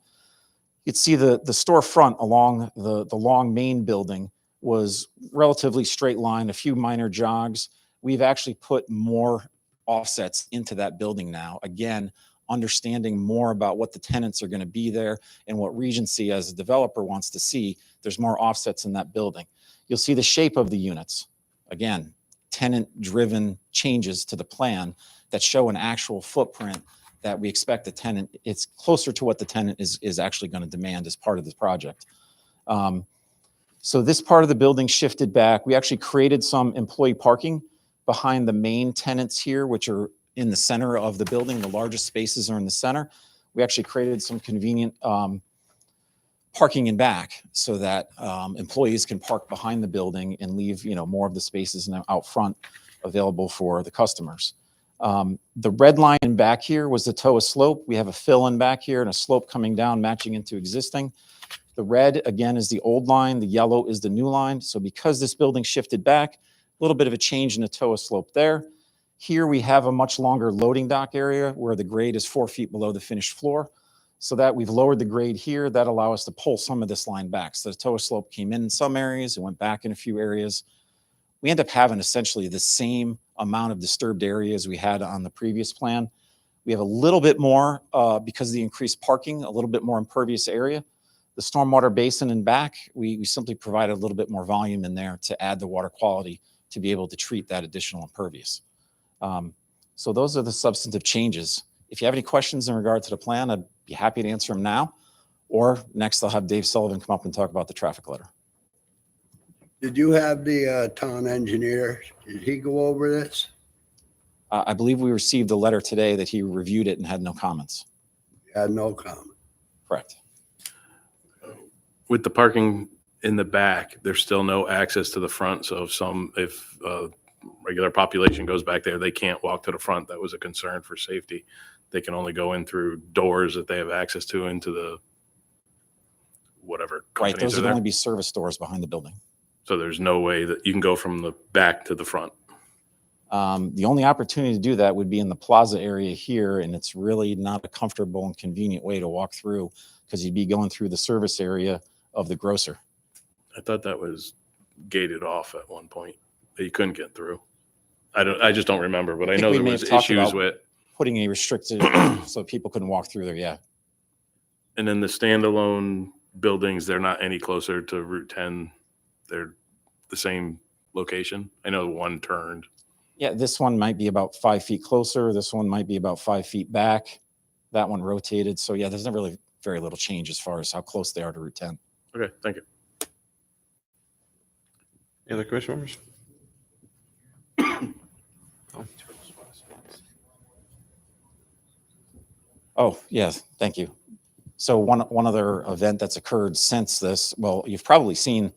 You can see the storefront along the long main building was relatively straight line, a few minor jogs. We've actually put more offsets into that building now. Again, understanding more about what the tenants are going to be there and what Regency as a developer wants to see. There's more offsets in that building. You'll see the shape of the units. Again, tenant-driven changes to the plan that show an actual footprint that we expect the tenant, it's closer to what the tenant is actually going to demand as part of this project. So this part of the building shifted back. We actually created some employee parking behind the main tenants here, which are in the center of the building. The largest spaces are in the center. We actually created some convenient parking in back so that employees can park behind the building and leave, more of the spaces out front available for the customers. The red line in back here was the TOA slope. We have a fill in back here and a slope coming down matching into existing. The red, again, is the old line. The yellow is the new line. So because this building shifted back, a little bit of a change in the TOA slope there. Here we have a much longer loading dock area where the grade is 4 feet below the finished floor. So that we've lowered the grade here. That allows us to pull some of this line back. So the TOA slope came in some areas. It went back in a few areas. We end up having essentially the same amount of disturbed areas we had on the previous plan We have a little bit more, because of the increased parking, a little bit more impervious area. The stormwater basin in back, we simply provide a little bit more volume in there to add the water quality to be able to treat that additional impervious. So those are the substantive changes. If you have any questions in regard to the plan, I'd be happy to answer them now. Or next, I'll have Dave Sullivan come up and talk about the traffic letter. Did you have the town engineer? Did he go over this? I believe we received a letter today that he reviewed it and had no comments. Had no comment. Correct. With the parking in the back, there's still no access to the front. So if regular population goes back there, they can't walk to the front. That was a concern for safety. They can only go in through doors that they have access to into the whatever Right, companies those are would there. only be service doors behind the building. So there's no way that you can go from the back to the front. The only opportunity to do that would be in the plaza area here, and it's really not a comfortable and convenient way to walk through because you'd be going through the service area of the grocer. I thought that was gated off at one point, that you couldn't get through. I just don't remember, but I think know we there may was have talked issues about with, putting a restricted so people couldn't walk through there. Yeah. and then the standalone buildings, they're not any closer to Route 10. They're the same location. I know one turned. Yeah, this one might be about 5 feet closer. This one might be about 5 feet back. That one rotated. So yeah, there's not really very little change as far as how close they are to Route 10. Okay, thank you. Any other commission members? Oh, yes, thank you. So one other event that's occurred since this, well, you've probably seen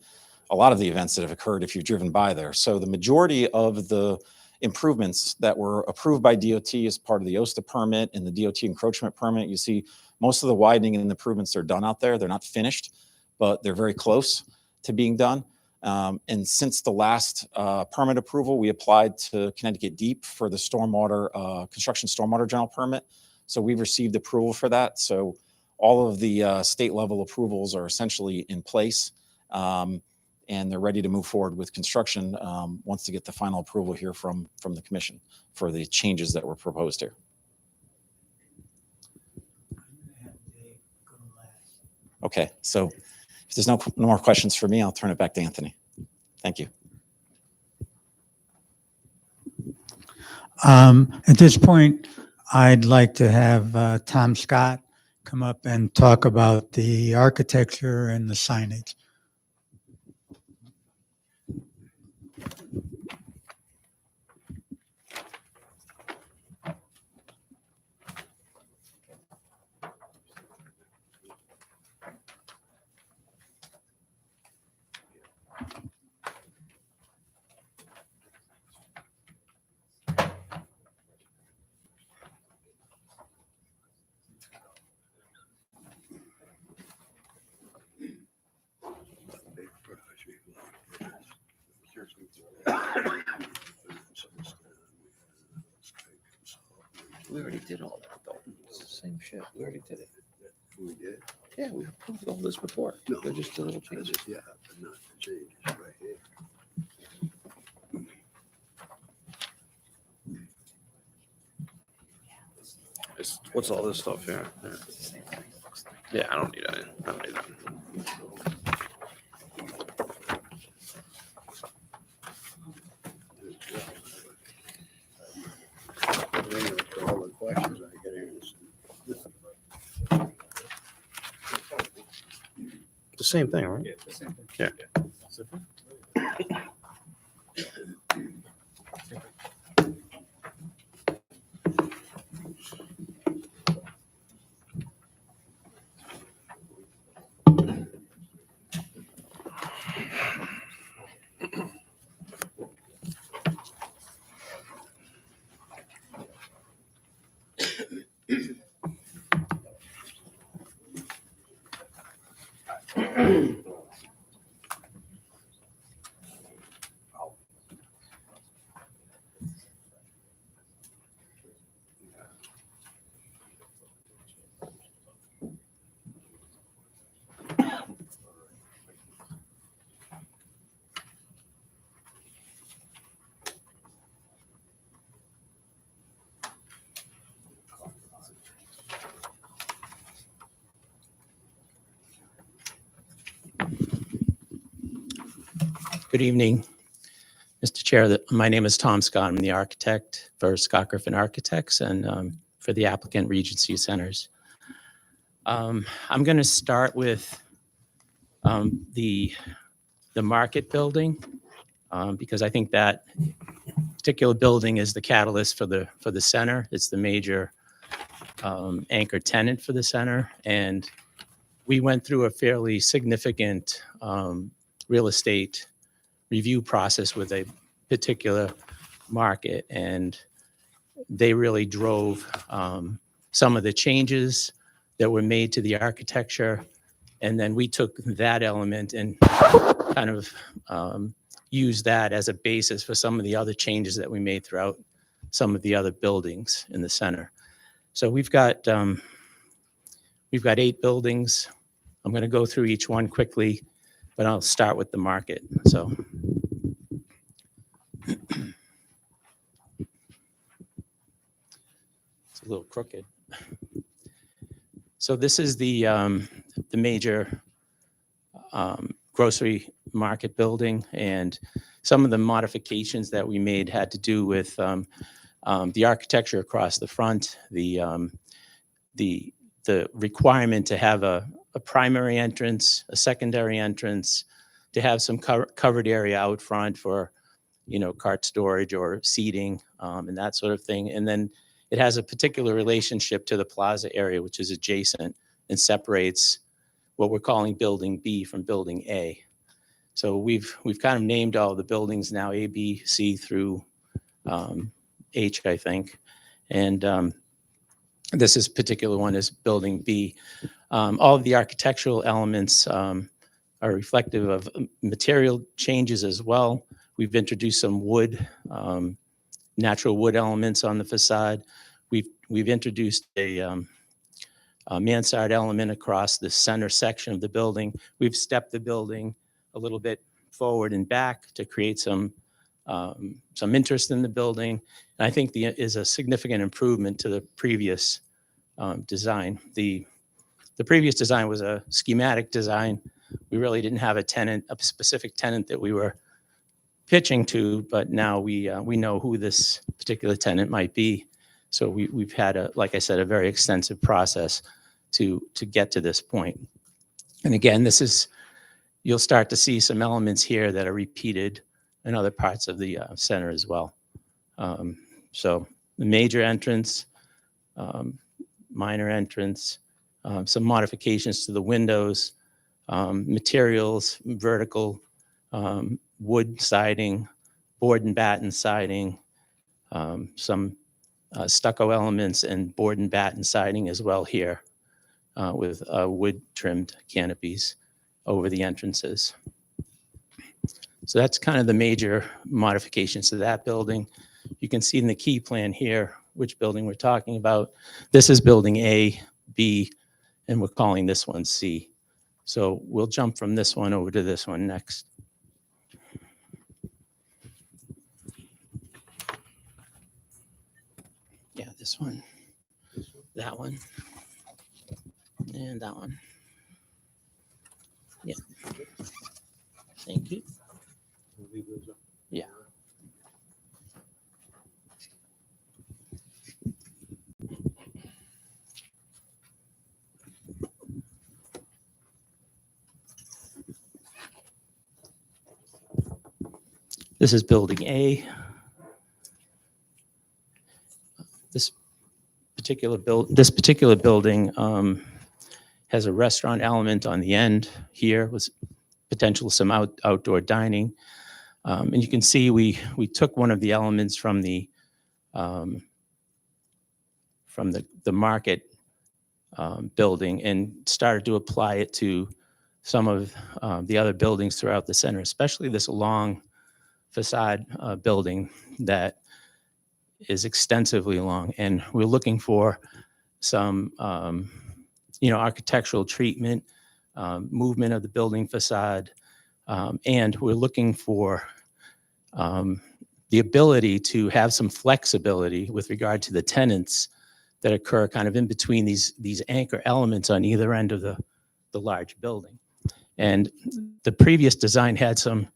a lot of the events that have occurred if you've driven by there. So the majority of the improvements that were approved by DOT as part of the OSTA permit and the DOT encroachment permit, you see most of the widening and improvements are done out there. They're not finished, but they're very close to being done. And since the last permit approval, we applied to Connecticut Deep for the stormwater, construction stormwater general permit. So we've received approval for that. So all of the state level approvals are essentially in place. And they're ready to move forward with construction once they get the final approval here from the commission for the changes that were proposed here. Okay, so if there's no more questions for me, I'll turn it back to Anthony. Thank you. At this point, I'd like to have Tom Scott come up and talk about the architecture and the signage. We already did all that though. It's the same shit. We already did it. We did? Yeah, we approved all this before. No. They're just a little changes. Yeah, but not the changes right here. What's all this stuff here? Yeah, I don't need that. I don't need that. All the questions I get answered. The same thing, right? Yeah, the same thing. Yeah. Good evening, Mr. Chair. My name is Tom Scott. I'm the architect for Scott Griffin Architects and for the applicant Regency Centers. I'm going to start with the Market building because I think that particular building is the catalyst for the center. It's the major anchor tenant for the center, and we went through a fairly significant real estate review process with a particular market, and they really drove some of the changes that were made to the architecture, and then we took that element and kind of used that as a basis for some of the other changes that we made throughout some of the other buildings in the center. So we've got 8 buildings. I'm going to go through each one quickly, but I'll start with the Market. So it's a little crooked. So this is the major grocery market building, and some of the modifications that we made had to do with the architecture across the front, the requirement to have a primary entrance, a secondary entrance, to have some covered area out front for, cart storage or seating and that sort of thing. And then it has a particular relationship to the plaza area, which is adjacent and separates what we're calling Building B from Building A. So we've kind of named all the buildings now A, B, C through H, I think. And this particular one is Building B. All of the architectural elements are reflective of material changes as well. We've introduced some wood, natural wood elements on the facade. We've introduced a mansard element across the center section of the building. We've stepped the building a little bit forward and back to create some interest in the building. And I think is a significant improvement to the previous design. The previous design was a schematic design. We really didn't have a specific tenant that we were pitching to, but now we know who this particular tenant might be. So we've had, like I said, a very extensive process to get to this point. And again, you'll start to see some elements here that are repeated in other parts of the center as well. So the major entrance, minor entrance, some modifications to the windows, materials, vertical wood siding, board and batten siding, some stucco elements and board and batten siding as well here with wood trimmed canopies over the entrances. So that's kind of the major modifications to that building. You can see in the key plan here which building we're talking about. This is Building A, B, and we're calling this one C. So we'll jump from this one over to this one next. Yeah, this one, that one, and that one. Yeah. Thank you. Yeah. This is Building A. This particular building has a restaurant element on the end here with potential some outdoor dining. And you can see we took one of the elements from the Market building and started to apply it to some of the other buildings throughout the center, especially this long facade building that is extensively long. And we're looking for some architectural treatment, movement of the building facade, and we're looking for the ability to have some flexibility with regard to the tenants that occur kind of in between these anchor elements on either end of the large building. And the previous design had some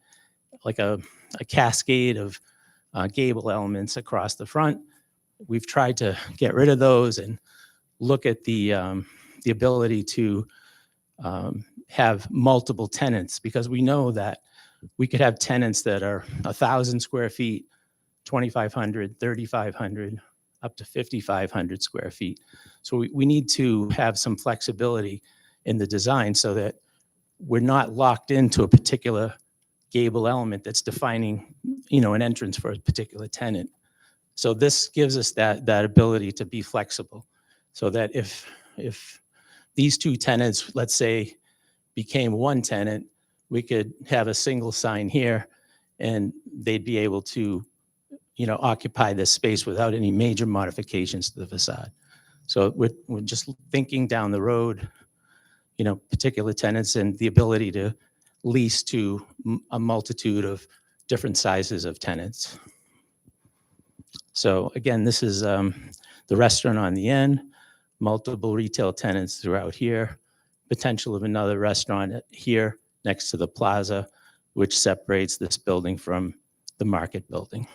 like a cascade of gable elements across the front. We've tried to get rid of those and look at the ability to have multiple tenants, because we know that we could have tenants that are 1,000 square feet, 2,500, 3,500, up to 5,500 square feet. So we need to have some flexibility in the design so that we're not locked into a particular gable element that's defining, an entrance for a particular tenant. So this gives us that ability to be flexible, so that if these two tenants, let's say, became one tenant, we could have a single sign here and they'd be able to, occupy this space without any major modifications to the facade. So we're just thinking down the road, particular tenants and the ability to lease to a multitude of different sizes of tenants. So again, this is the restaurant on the end, multiple retail tenants throughout here, potential of another restaurant here next to the plaza, which separates this building from the market building.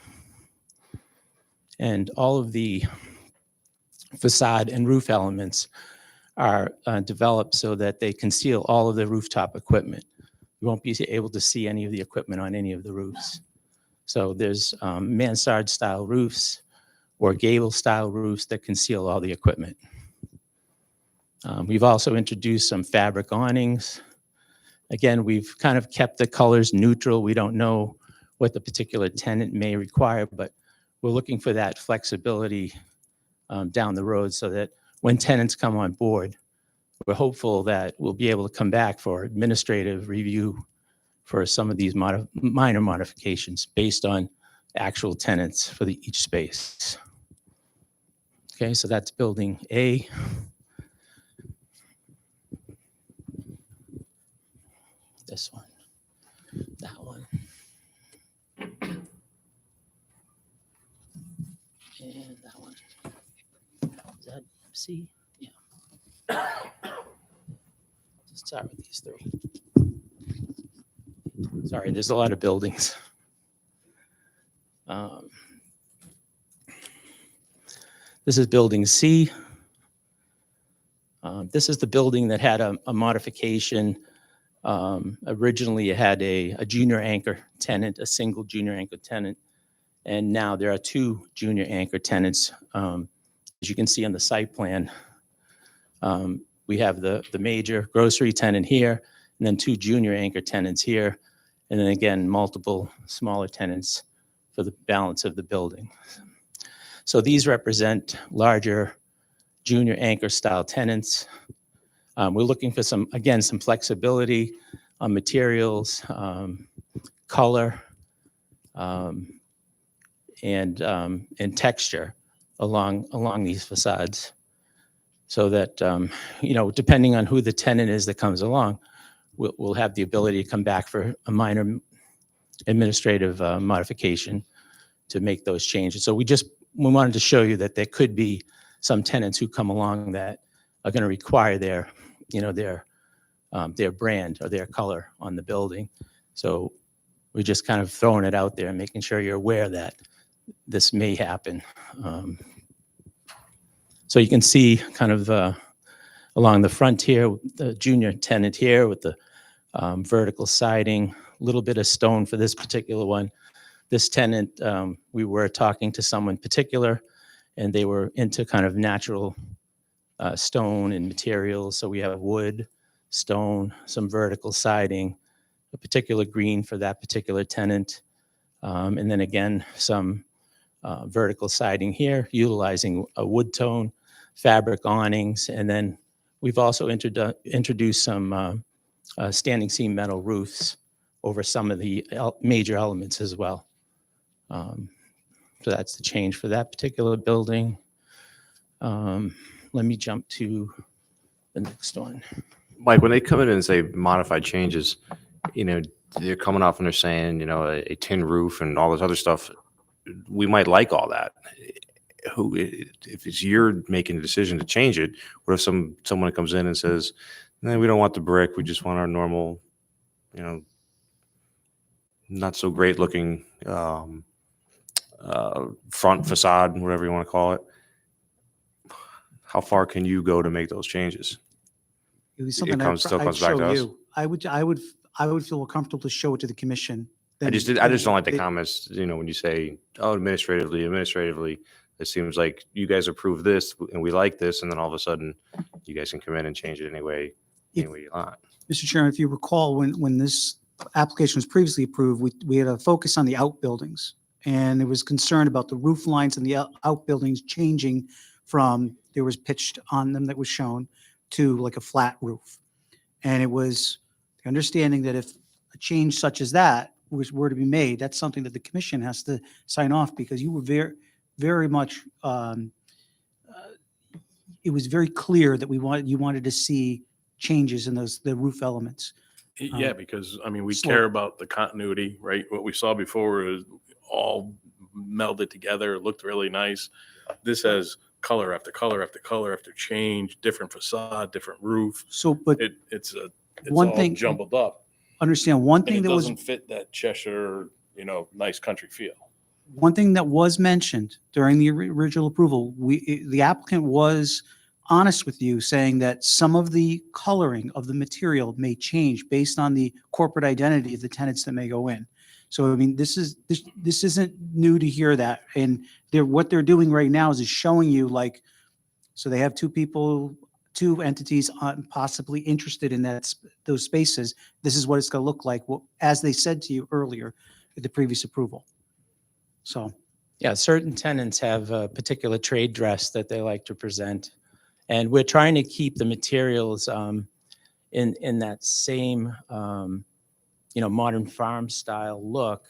And all of the facade and roof elements are developed so that they conceal all of the rooftop equipment. You won't be able to see any of the equipment on any of the roofs. So there's mansard style roofs or gable style roofs that conceal all the equipment. We've also introduced some fabric awnings. Again, we've kind of kept the colors neutral. We don't know what the particular tenant may require, but we're looking for that flexibility down the road so that when tenants come on board, we're hopeful that we'll be able to come back for administrative review for some of these minor modifications based on actual tenants for each space. Okay, so that's building A. This one, that one. And that one. Is that C? Yeah. Just start with these three. Sorry, there's a lot of buildings. This is building C. This is the building that had a modification. Originally, it had a junior anchor tenant, a single junior anchor tenant, and now there are two junior anchor tenants. As you can see on the site plan, we have the major grocery tenant here, and then two junior anchor tenants here, and then again, multiple smaller tenants for the balance of the building. So these represent larger junior anchor style tenants. We're looking for some flexibility on materials, color, and texture along these facades, so that depending on who the tenant is that comes along, we'll have the ability to come back for a minor administrative modification to make those changes. So we wanted to show you that there could be some tenants who come along that are going to require their brand or their color on the building. So we're just kind of throwing it out there and making sure you're aware that this may happen. So you can see kind of along the front here, the junior tenant here with the vertical siding, a little bit of stone for this particular one. This tenant, we were talking to someone particular, and they were into kind of natural stone and materials. So we have wood, stone, some vertical siding, a particular green for that particular tenant. And then again, some vertical siding here, utilizing a wood tone, fabric awnings. And then we've also introduced some standing seam metal roofs over some of the major elements as well. So that's the change for that particular building. Let me jump to the next one. Mike, when they come in and say modified changes, they're coming off and they're saying, a tin roof and all this other stuff. We might like all that. If it's you're making a decision to change it, what if someone comes in and says, "No, we don't want the brick. We just want our normal, not so great looking front facade, whatever you want to call it. How far can you go to make those changes? It was It something still I'd comes back show to us? you. I would feel comfortable to show it to the commission. I Then just don't like the they- comments, when you say, oh, administratively, it seems like you guys approve this and we like this, and then all of a sudden you guys can come in and change it any way you want. Mr. Chairman, if you recall, when this application was previously approved, we had a focus on the outbuildings. And there was concern about the roof lines and the outbuildings changing from, there was pitched on them that was shown, to like a flat roof. And it was the understanding that if a change such as that were to be made, that's something that the commission has to sign off, because you were very much, it was very clear that you wanted to see changes in the roof elements. Yeah, because I mean, we slope. care about the continuity, right? What we saw before is all melded together. It looked really nice. This has color after color after color after change, different facade, different roof. So, but It's one all thing- jumbled up. understand, one And thing it that was, doesn't fit that Cheshire, nice country feel. one thing that was mentioned during the original approval, the applicant was honest with you, saying that some of the coloring of the material may change based on the corporate identity of the tenants that may go in. So, I mean, this isn't new to hear that. And what they're doing right now is showing you, like, so they have two entities possibly interested in those spaces. This is what it's going to look like, as they said to you earlier at the previous approval. So, Yeah, certain tenants have a particular trade dress that they like to present. And we're trying to keep the materials in that same, modern farm style look,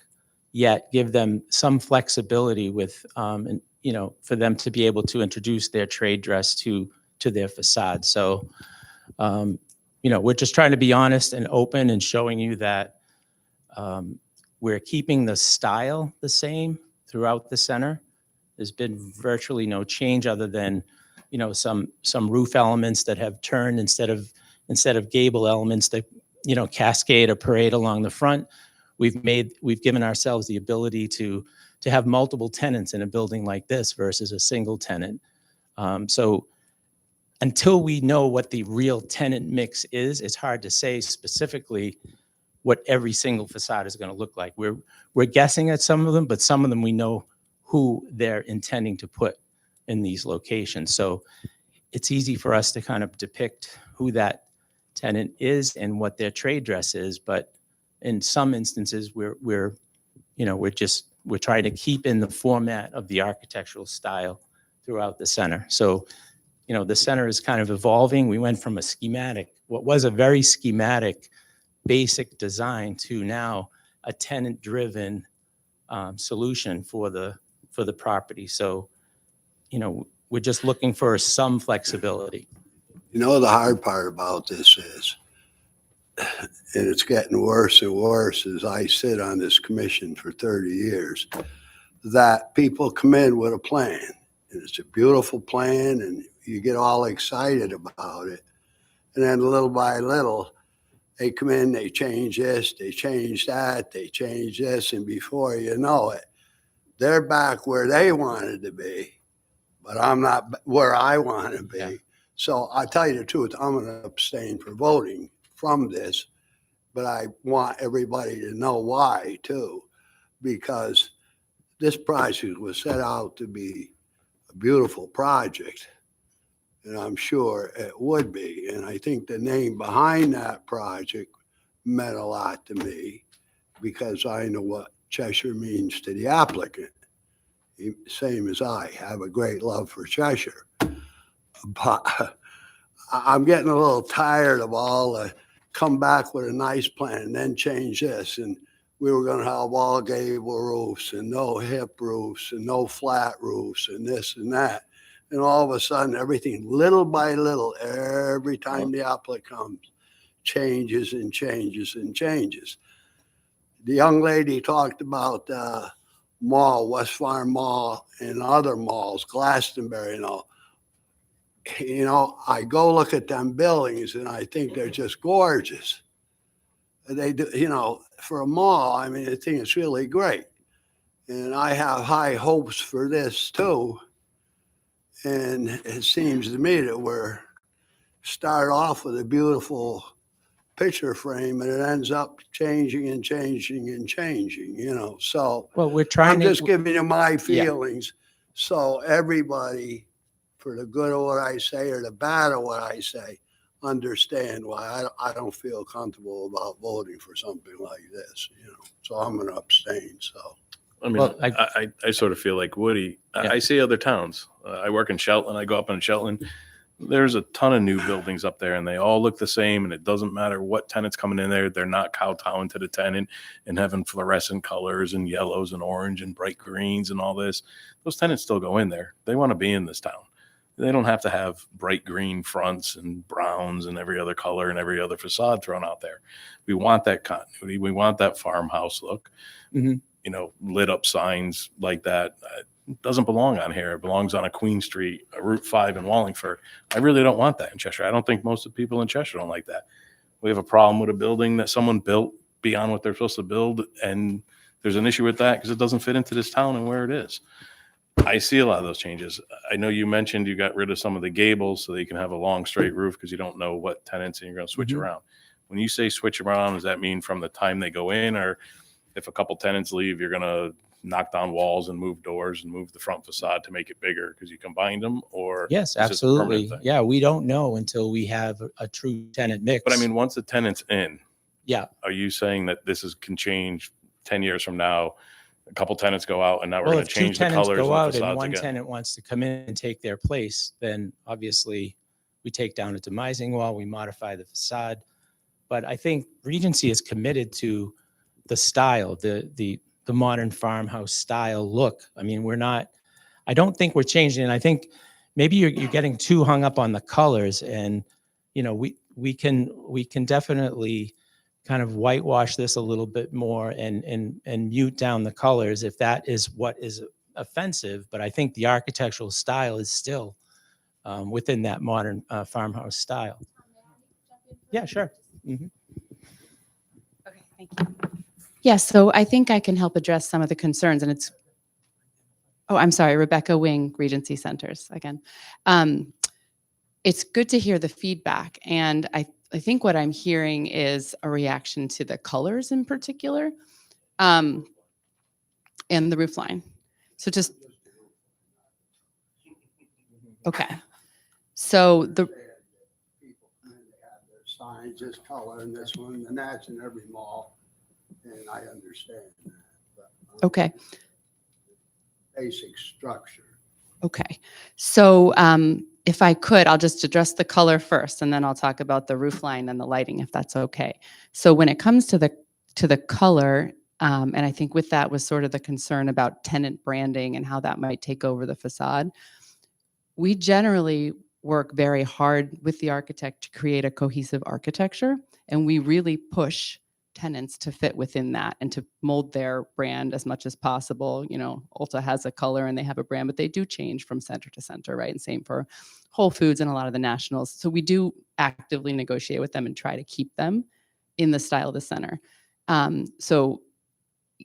yet give them some flexibility with, for them to be able to introduce their trade dress to their facade. So, we're just trying to be honest and open and showing you that we're keeping the style the same throughout the center. There's been virtually no change other than, some roof elements that have turned instead of gable elements that, cascade or parade along the front. We've given ourselves the ability to have multiple tenants in a building like this versus a single tenant. So until we know what the real tenant mix is, it's hard to say specifically what every single facade is going to look like. We're guessing at some of them, but some of them we know who they're intending to put in these locations. So it's easy for us to kind of depict who that tenant is and what their trade dress is. But in some instances, we're trying to keep in the format of the architectural style throughout the center. So, the center is kind of evolving. We went from what was a very schematic, basic design to now a tenant-driven solution for the property. So, we're just looking for some flexibility. The hard part about this is, and it's getting worse and worse as I sit on this commission for 30 years, that people come in with a plan, and it's a beautiful plan, and you get all excited about it. And then little by little, they come in, they change this, they change that, they change this, and before you know it, they're back where they wanted to be, but I'm not where I want to be. Yeah. So I'll tell you the truth, I'm going to abstain from voting from this, but I want everybody to know why too, because this project was set out to be a beautiful project, and I'm sure it would be. And I think the name behind that project meant a lot to me, because I know what Cheshire means to the applicant. Same as I have a great love for Cheshire. But I'm getting a little tired of all the come back with a nice plan and then change this. And we were going to have all gable roofs and no hip roofs and no flat roofs and this and that. And all of a sudden, everything little by little, every time the applicant comes, changes and changes and changes. The young lady talked about mall, West Farm Mall, and other malls, Glastonbury and all. I go look at them buildings and I think they're just gorgeous. They do, you know, for a mall, I mean, I think it's really great. And I have high hopes for this too. And it seems to me that we're start off with a beautiful picture frame and it ends up changing and changing and changing, you know. So Well, we're trying I'm to. just giving you my feelings. So everybody, for the good of what I say or the bad of what I say, understand why I don't feel comfortable about voting for something like this, you know. So I'm going to abstain. So. I mean, Well, I sort of feel like Woody. Yeah. I see other towns. I work in Shelton. I go up in Shelton. There's a ton of new buildings up there, and they all look the same. And it doesn't matter what tenant's coming in there. They're not kowtowing to the tenant and having fluorescent colors and yellows and orange and bright greens and all this. Those tenants still go in there. They want to be in this town. They don't have to have bright green fronts and browns and every other color and every other facade thrown out there. We want that continuity. We want that farmhouse look. Mhm. You know, lit up signs like that. It doesn't belong on here. It belongs on a Queen Street, a Route 5 in Wallingford. I really don't want that in Cheshire. I don't think most of the people in Cheshire don't like that. We have a problem with a building that someone built beyond what they're supposed to build, and there's an issue with that because it doesn't fit into this town and where it is. I see a lot of those changes. I know you mentioned you got rid of some of the gables so that you can have a long straight roof because you don't know what tenants and you're going to switch around. When you say switch around, does that mean from the time they go in, or if a couple tenants leave, you're going to knock down walls and move doors and move the front facade to make it bigger because you combined them? Or Yes, is this a permanent absolutely. thing? Yeah, we don't know until we have a true tenant mix. But I mean, once the tenant's in, yeah, are you saying that this can change 10 years from now? A couple tenants go out and now we're well, going if to two change the tenants colors go and out the and facades one again? tenant wants to come in and take their place, then obviously we take down a demising wall, we modify the facade. But I think Regency is committed to the style, the modern farmhouse style look. I mean, I don't think we're changing. And I think maybe you're getting too hung up on the colors, and, you know, we can definitely kind of whitewash this a little bit more and mute down the colors if that is what is offensive. But I think the architectural style is still within that modern farmhouse style. Yeah, sure. Mhm. Okay, thank you. Yes, so I think I can help address some of the concerns, and it's, oh, I'm sorry, Rebecca Wing, Regency Centers again. It's good to hear the feedback, and I think what I'm hearing is a reaction to the colors in particular, and the roof line. So just, okay. So the, People come in, they have their signs, this color and this one, and that's in every mall. And I understand that. But, okay. Basic structure. Okay, so if I could, I'll just address the color first, and then I'll talk about the roof line and the lighting, if that's okay. So when it comes to the color, and I think with that was sort of the concern about tenant branding and how that might take over the facade. We generally work very hard with the architect to create a cohesive architecture, and we really push tenants to fit within that and to mold their brand as much as possible. You know, Ulta has a color and they have a brand, but they do change from center to center, right? And same for Whole Foods and a lot of the nationals. So we do actively negotiate with them and try to keep them in the style of the center. So,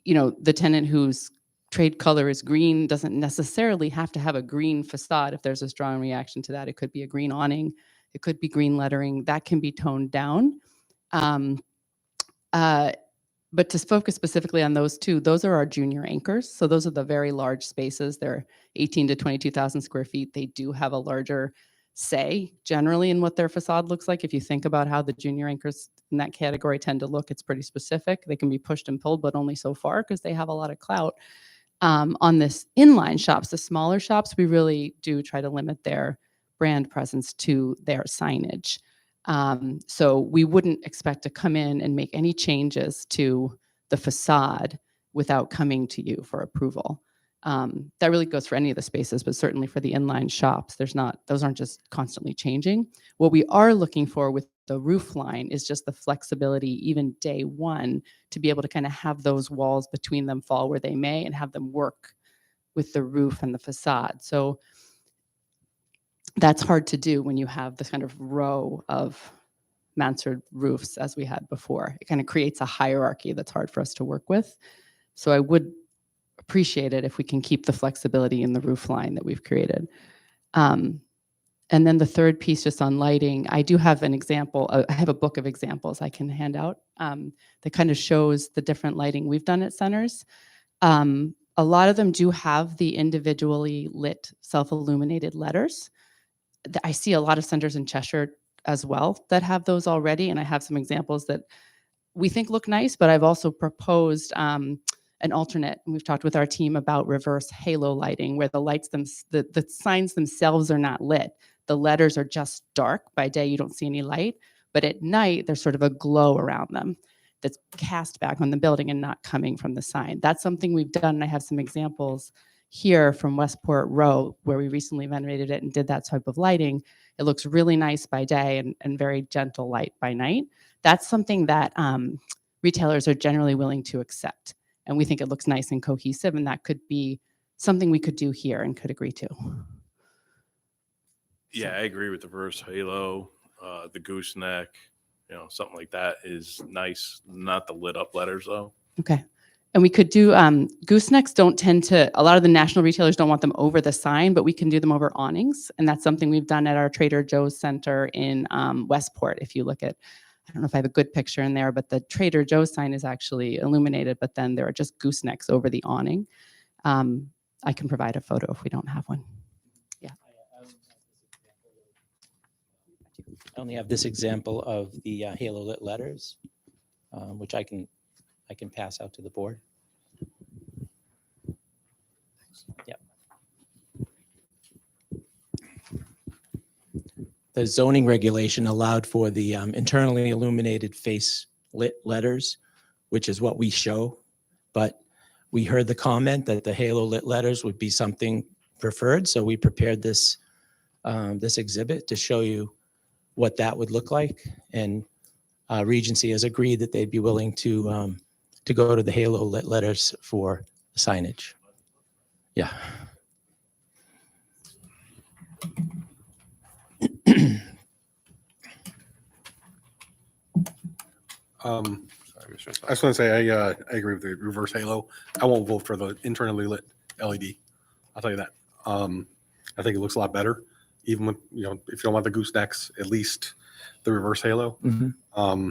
you know, the tenant whose trade color is green doesn't necessarily have to have a green facade. If there's a strong reaction to that, it could be a green awning, it could be green lettering, that can be toned down. But to focus specifically on those two, those are our junior anchors. So those are the very large spaces. They're 18 to 22,000 square feet. They do have a larger say generally in what their facade looks like. If you think about how the junior anchors in that category tend to look, it's pretty specific. They can be pushed and pulled, but only so far because they have a lot of clout. On this inline shops, the smaller shops, we really do try to limit their brand presence to their signage. So we wouldn't expect to come in and make any changes to the facade without coming to you for approval. That really goes for any of the spaces, but certainly for the inline shops, those aren't just constantly changing. What we are looking for with the roof line is just the flexibility, even day one, to be able to kind of have those walls between them fall where they may and have them work with the roof and the facade. So that's hard to do when you have this kind of row of mansard roofs as we had before. It kind of creates a hierarchy that's hard for us to work with. So I would appreciate it if we can keep the flexibility in the roof line that we've created. And then the third piece, just on lighting, I do have an example. I have a book of examples I can hand out that kind of shows the different lighting we've done at centers. A lot of them do have the individually lit self-illuminated letters. I see a lot of centers in Cheshire as well that have those already, and I have some examples that we think look nice, but I've also proposed an alternate. And we've talked with our team about reverse halo lighting, where the lights, the signs themselves are not lit. The letters are just dark. By day, you don't see any light, but at night, there's sort of a glow around them that's cast back on the building and not coming from the sign. That's something we've done, and I have some examples here from Westport Row, where we recently renovated it and did that type of lighting. It looks really nice by day and very gentle light by night. That's something that retailers are generally willing to accept. And we think it looks nice and cohesive, and that could be something we could do here and could agree to. Yeah, I agree with the reverse halo, the gooseneck, something like that is nice. Not the lit up letters though. Okay. And we could do, goosenecks don't tend to, a lot of the national retailers don't want them over the sign, but we can do them over awnings. And that's something we've done at our Trader Joe's Center in Westport. If you look at, I don't know if I have a good picture in there, but the Trader Joe's sign is actually illuminated, but then there are just goosenecks over the awning. I can provide a photo if we don't have one. Yeah. I only have this example of the halo lit letters, which I can pass out to the board. Yep. The zoning regulation allowed for the internally illuminated face lit letters, which is what we show. But we heard the comment that the halo lit letters would be something preferred. So we prepared this, this exhibit to show you what that would look like. And Regency has agreed that they'd be willing to go to the halo lit letters for signage. Yeah. I just want to say I agree with the reverse halo. I won't vote for the internally lit LED. I'll tell you that. I think it looks a lot better, even with, if you don't want the goosenecks, at least the reverse halo. Mm-hmm.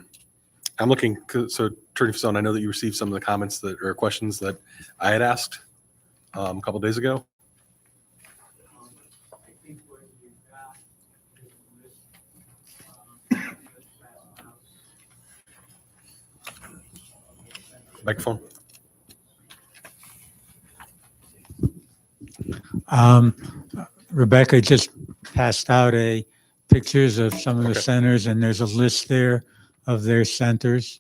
I'm looking, so Attorney Fasone, I know that you received some of the comments that or questions that I had asked a couple days ago. Microphone. Rebecca just passed out pictures of some of the centers, and there's a list there of their centers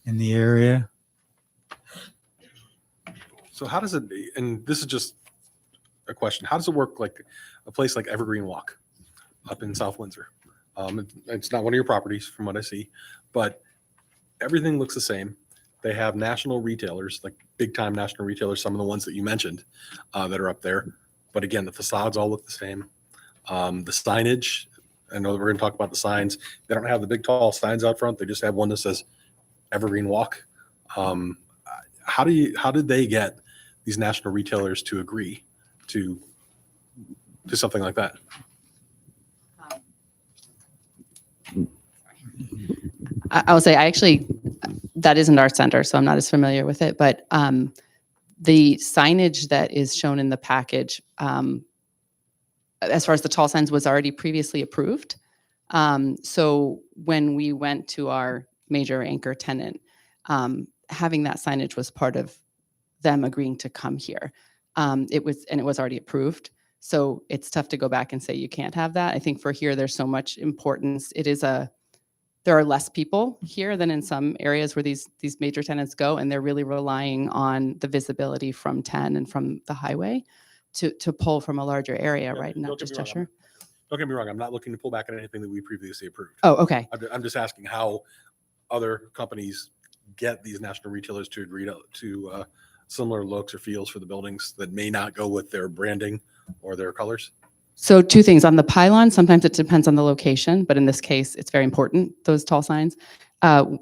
in the area. So how does it, and this is just a question, how does it work like a place like Evergreen Walk up in South Windsor? It's not one of your properties from what I see, but everything looks the same. They have national retailers, like big time national retailers, some of the ones that you mentioned that are up there. But again, the facades all look the same. The signage, I know that we're going to talk about the signs. They don't have the big tall signs out front. They just have one that says Evergreen Walk. How did they get these national retailers to agree to something like that? I will say, that isn't our center, so I'm not as familiar with it, but the signage that is shown in the package, as far as the tall signs, was already previously approved. So when we went to our major anchor tenant, having that signage was part of them agreeing to come here. It was already approved. So it's tough to go back and say you can't have that. I think for here, there's so much importance. There are less people here than in some areas where these major tenants go, and they're really relying on the visibility from 10 and from the highway to pull from a larger area, right? Not just Cheshire. Don't get me wrong. I'm not looking to pull back on anything that we previously approved. Oh, okay. I'm just asking how other companies get these national retailers to agree to similar looks or feels for the buildings that may not go with their branding or their colors. So two things on the pylon, sometimes it depends on the location, but in this case, it's very important, those tall signs. To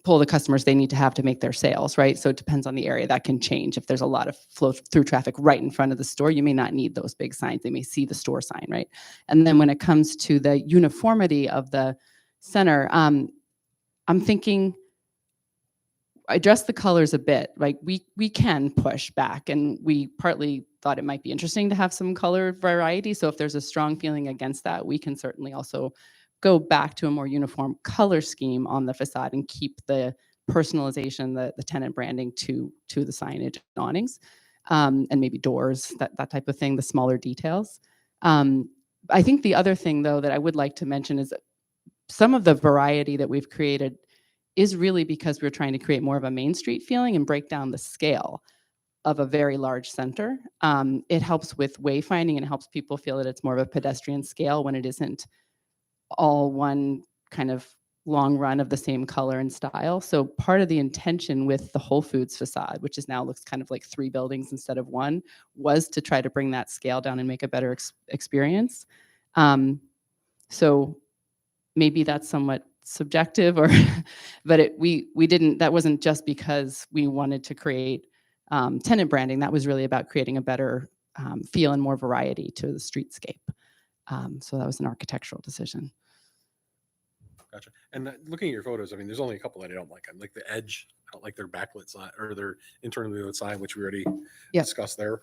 pull the customers they need to have to make their sales, right? So it depends on the area. That can change. If there's a lot of flow through traffic right in front of the store, you may not need those big signs. They may see the store sign, right? And then when it comes to the uniformity of the center, I'm thinking address the colors a bit. Like we can push back, and we partly thought it might be interesting to have some color variety. So if there's a strong feeling against that, we can certainly also go back to a more uniform color scheme on the facade and keep the personalization, the tenant branding to the signage and awnings, and maybe doors, that type of thing, the smaller details. I think the other thing, though, that I would like to mention is that some of the variety that we've created is really because we're trying to create more of a Main Street feeling and break down the scale of a very large center. It helps with wayfinding and it helps people feel that it's more of a pedestrian scale when it isn't all one kind of long run of the same color and style. So part of the intention with the Whole Foods facade, which is now looks kind of like 3 buildings instead of 1, was to try to bring that scale down and make a better experience. So maybe that's somewhat subjective, or but we didn't. That wasn't just because we wanted to create tenant branding. That was really about creating a better feel and more variety to the streetscape. So that was an architectural decision. Gotcha. And looking at your photos, I mean, there's only a couple that I don't like. I like the edge. I don't like their backlit sign or their internally lit sign, which we already discussed there.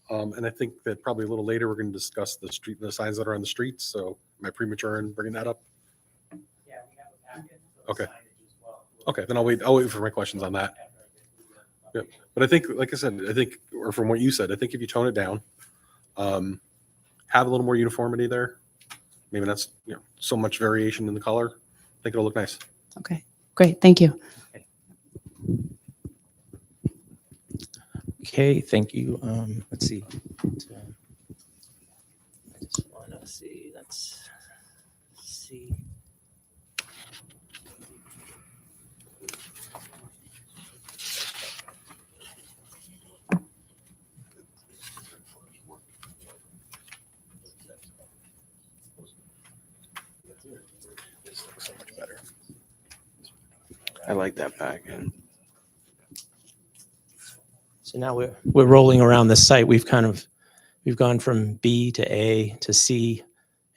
And I think that probably a little later we're going to discuss the signs that are on the streets. So am I premature in bringing that up? Yeah, we have a packet. Okay. Okay, then I'll wait for my questions on that. Yeah, but I think, like I said, or from what you said, I think if you tone it down, have a little more uniformity there. Maybe that's so much variation in the color. I think it'll look nice. Okay, great, thank you. Okay, thank you. Let's see. I just want to see. Let's see. This looks so much better. I like that back end. So now we're rolling around the site. We've gone from B to A to C,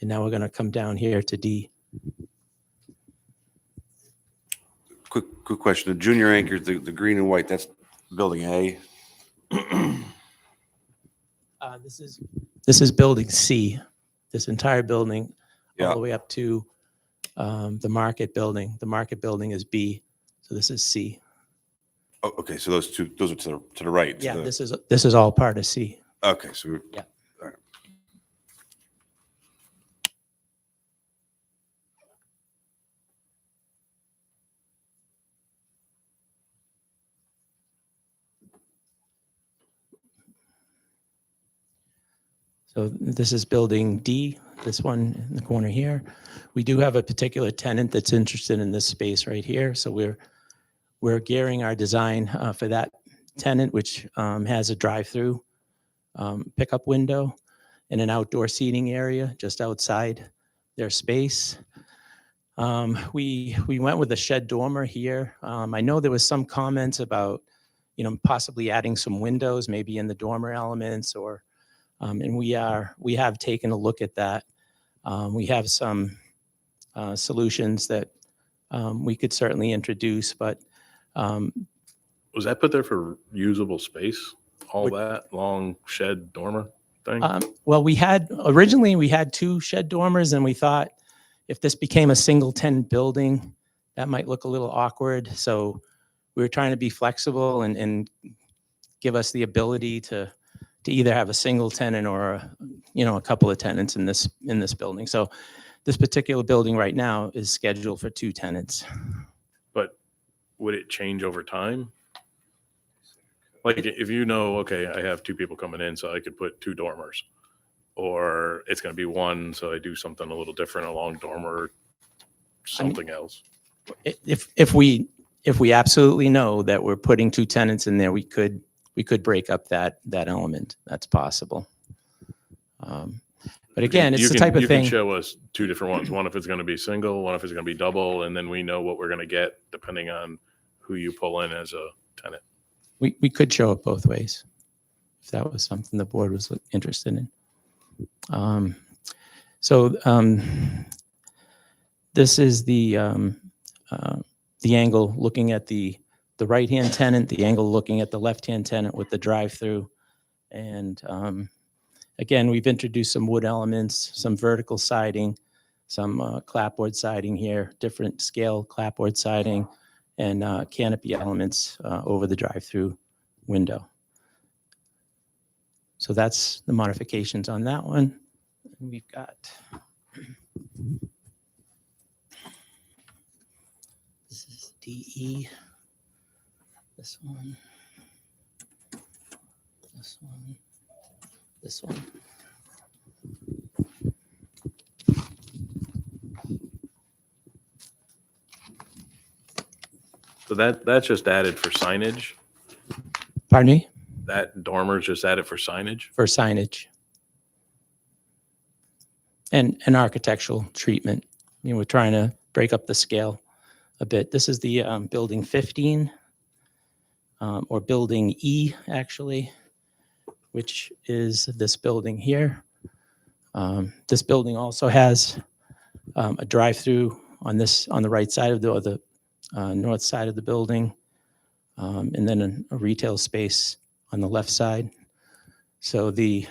and now we're going to come down here to D. Quick question. The junior anchors, the green and white, that's building A. This is building C. This entire building, all the way up to the market building. The market building is B, so this is C. Oh, okay. So those are to the right. Yeah, this is all part of C. Okay, so yeah. All right. So this is building D, this one in the corner here. We do have a particular tenant that's interested in this space right here. So we're gearing our design for that tenant, which has a drive-through pickup window and an outdoor seating area just outside their space. We went with a shed dormer here. I know there was some comments about, possibly adding some windows, maybe in the dormer elements, or and we have taken a look at that. We have some solutions that we could certainly introduce, but was that put there for usable space? All that long shed dormer thing? Well, originally we had 2 shed dormers, and we thought if this became a single tenant building, that might look a little awkward. So we were trying to be flexible and give us the ability to either have a single tenant or a couple of tenants in this building. So this particular building right now is scheduled for 2 tenants. But would it change over time? Like if okay, I have 2 people coming in, so I could put 2 dormers, or it's going to be 1, so I do something a little different along dormer, something else. If we absolutely know that we're putting 2 tenants in there, we could break up that element. That's possible. But again, it's the type of You thing. can show us two different ones. One if it's going to be single, one if it's going to be double, and then we know what we're going to get depending on who you pull in as a tenant. We could show it both ways if that was something the board was interested in. This is the angle looking at the right-hand tenant, the angle looking at the left-hand tenant with the drive-through. And again, we've introduced some wood elements, some vertical siding, some clapboard siding here, different scale clapboard siding, and canopy elements over the drive-through window. So that's the modifications on that one. And we've got this is DE, this one, this one, this one. So that's just added for signage. Pardon me? That dormer's just added for signage. For signage. And an architectural treatment. You know, we're trying to break up the scale a bit. This is the building 15, or building E, actually, which is this building here. This building also has a drive-through on the right side of the north side of the building, and then a retail space on the left side. So the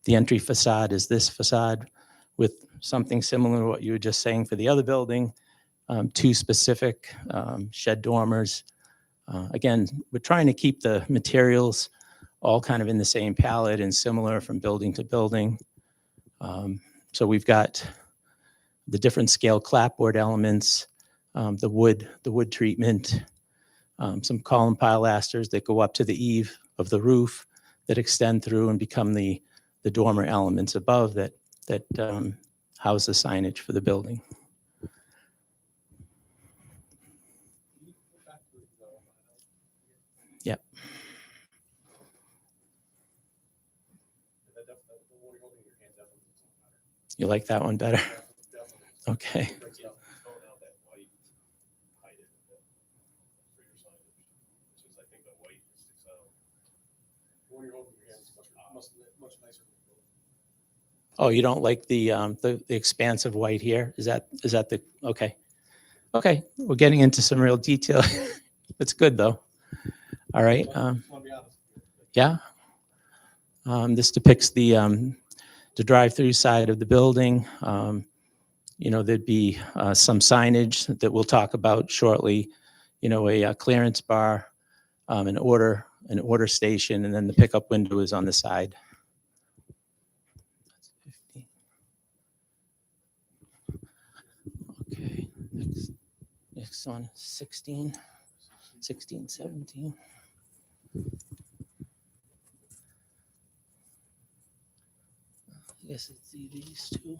entry facade is this facade with something similar to what you were just saying for the other building, two specific shed dormers. Again, we're trying to keep the materials all kind of in the same palette and similar from building to building. So we've got the different scale clapboard elements, the wood treatment, some column pilasters that go up to the eave of the roof that extend through and become the dormer elements above that house the signage for the building. Yep. You like that one better? Okay. Oh, you don't like the expansive white here? Is that the, okay. Okay, we're getting into some real detail. It's good though. All right. Yeah. This depicts the drive-through side of the building. You know, there'd be some signage that we'll talk about shortly. You know, a clearance bar, an order station, and then the pickup window is on the side. Okay, next one, 16, 17. I guess it's these two.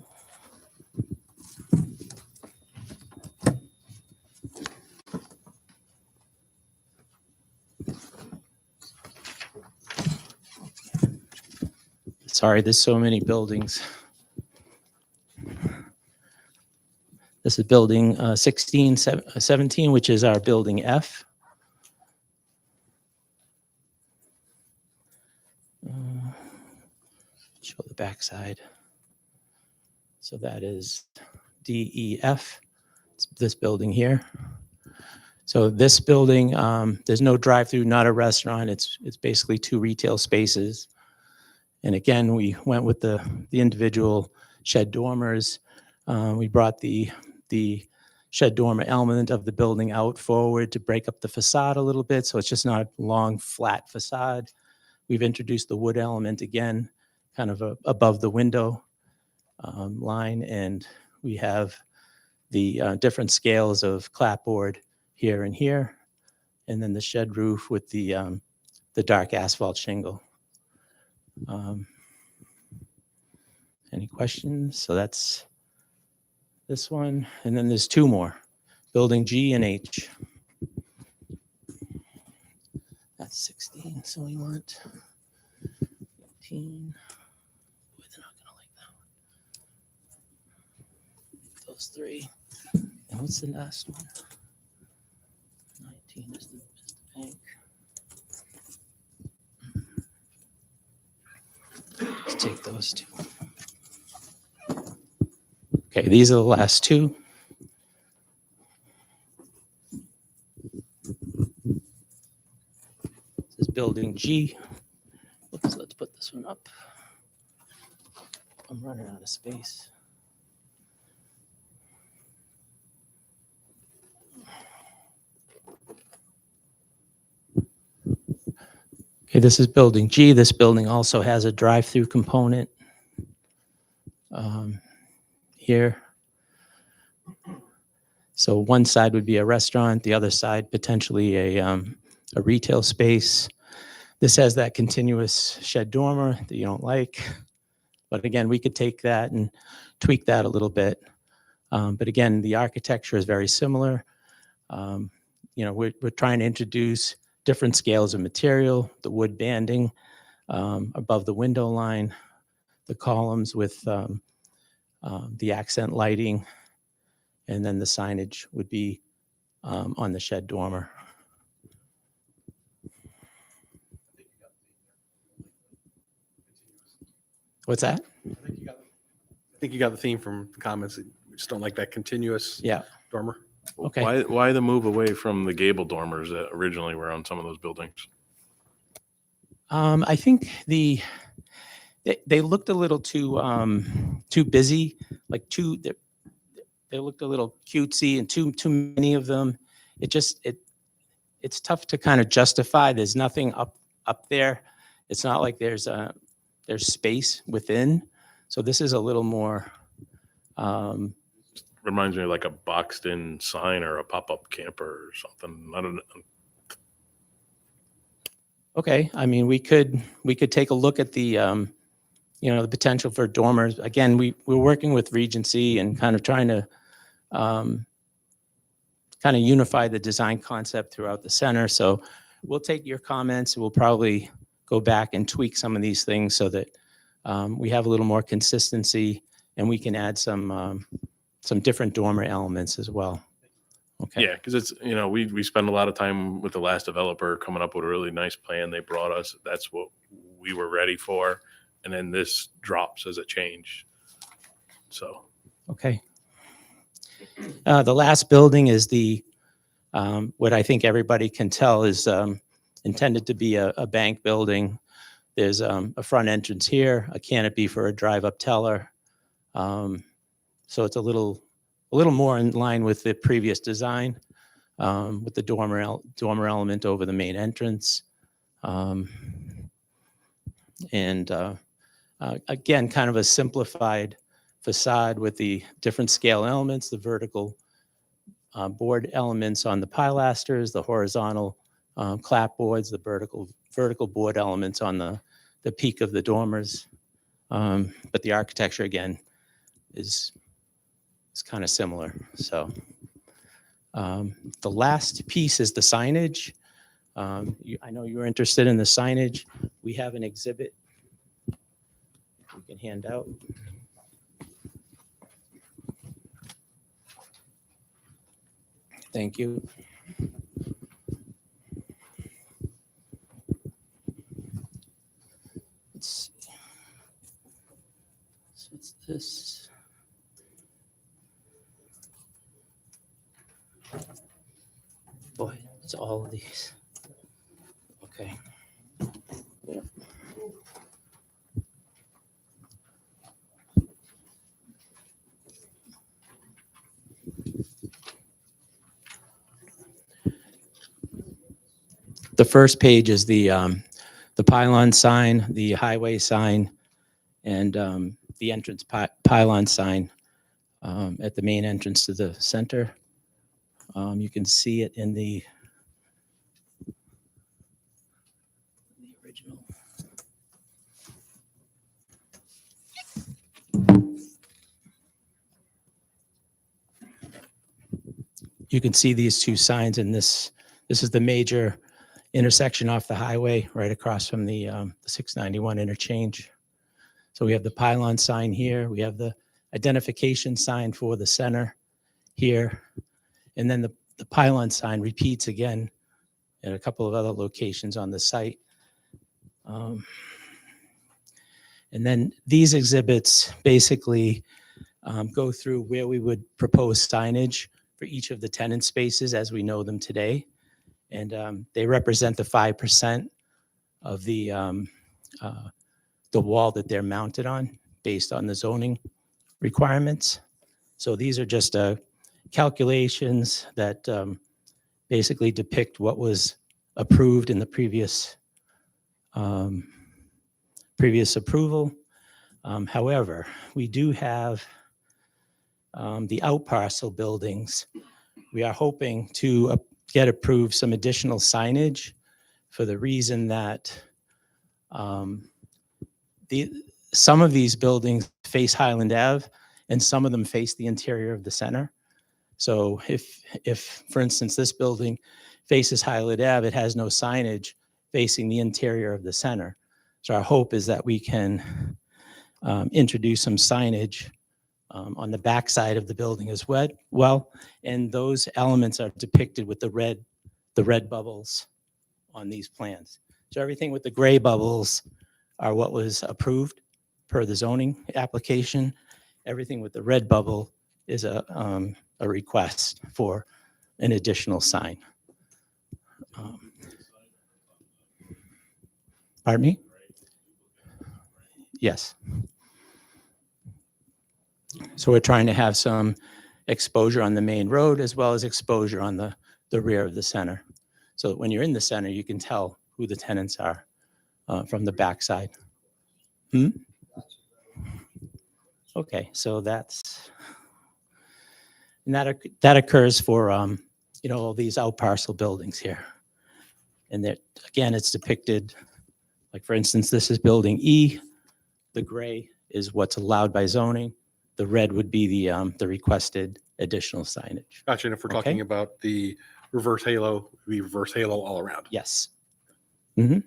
Sorry, there's so many buildings. This is building 17, which is our building F. Show the backside. So that is DEF, it's this building here. So this building, there's no drive-through, not a restaurant. It's basically two retail spaces. And again, we went with the individual shed dormers. We brought the shed dormer element of the building out forward to break up the facade a little bit. So it's just not a long, flat facade. We've introduced the wood element again, kind of above the window line. And we have the different scales of clapboard here and here. And then the shed roof with the dark asphalt shingle. Any questions? So that's this one. And then there's two more, building G and H. That's 16, so we want 18. those three. And what's the last one? 19 is the bank. Let's take those two. Okay, these are the last two. This is building G. Oops, let's put this one up. I'm running out of space. Okay, this is building G. This building also has a drive-through component here. So one side would be a restaurant, the other side potentially a retail space. This has that continuous shed dormer that you don't like. But again, we could take that and tweak that a little bit. But again, the architecture is very similar. We're trying to introduce different scales of material, the wood banding above the window line, the columns with the accent lighting, and then the signage would be on the shed dormer. What's that? I think you got the theme from the comments. You just don't like that continuous dormer. Okay. Why the move away from the gable dormers that originally were on some of those buildings? I think they looked a little too busy, like they looked a little cutesy and too many of them. It's tough to kind of justify. There's nothing up there. It's not like there's space within. So this is a little more. Reminds me of like a boxed in sign or a pop-up camper or something. I don't know. Okay, I mean, we could take a look at the the potential for dormers. Again, we're working with Regency and kind of trying to kind of unify the design concept throughout the center. So we'll take your comments. We'll probably go back and tweak some of these things so that we have a little more consistency and we can add some different dormer elements as well. Okay. Yeah, because it's, we spend a lot of time with the last developer coming up with a really nice plan they brought us. That's what we were ready for. And then this drops as a change. So. Okay. The last building is what I think everybody can tell is intended to be a bank building. There's a front entrance here, a canopy for a drive-up teller. So it's a little more in line with the previous design, with the dormer element over the main entrance. Again, kind of a simplified facade with the different scale elements, the vertical board elements on the pilasters, the horizontal clapboards, the vertical board elements on the peak of the dormers. But the architecture, again, is kind of similar. So the last piece is the signage. I know you were interested in the signage. We have an exhibit we can hand out. Thank you. Let's see. So it's this. Boy, it's all of these. Okay. Yeah. The first page is the pylon sign, the highway sign, and the entrance pylon sign at the main entrance to the center. You can see it in the original. You can see these two signs in this. This is the major intersection off the highway right across from the 691 interchange. So we have the pylon sign here. We have the identification sign for the center here. And then the pylon sign repeats again at a couple of other locations on the site. And then these exhibits basically go through where we would propose signage for each of the tenant spaces as we know them today. And they represent the 5% of the wall that they're mounted on based on the zoning requirements. So these are just calculations that basically depict what was approved in the previous approval. However, we do have the out parcel buildings. We are hoping to get approved some additional signage for the reason that some of these buildings face Highland Ave and some of them face the interior of the center. So if for instance, this building faces Highland Ave, it has no signage facing the interior of the center. So our hope is that we can introduce some signage on the back side of the building as well. And those elements are depicted with the red bubbles on these plans. So everything with the gray bubbles are what was approved per the zoning application. Everything with the red bubble is a request for an additional sign. Pardon me? Yes. So we're trying to have some exposure on the main road as well as exposure on the rear of the center. So that when you're in the center, you can tell who the tenants are from the backside. Okay, so that occurs for all these out parcel buildings here. And that again, it's depicted, like for instance, this is building E. The gray is what's allowed by zoning. The red would be the requested additional signage. Gotcha. And if we're talking about the reverse halo, we reverse halo all around. Yes. I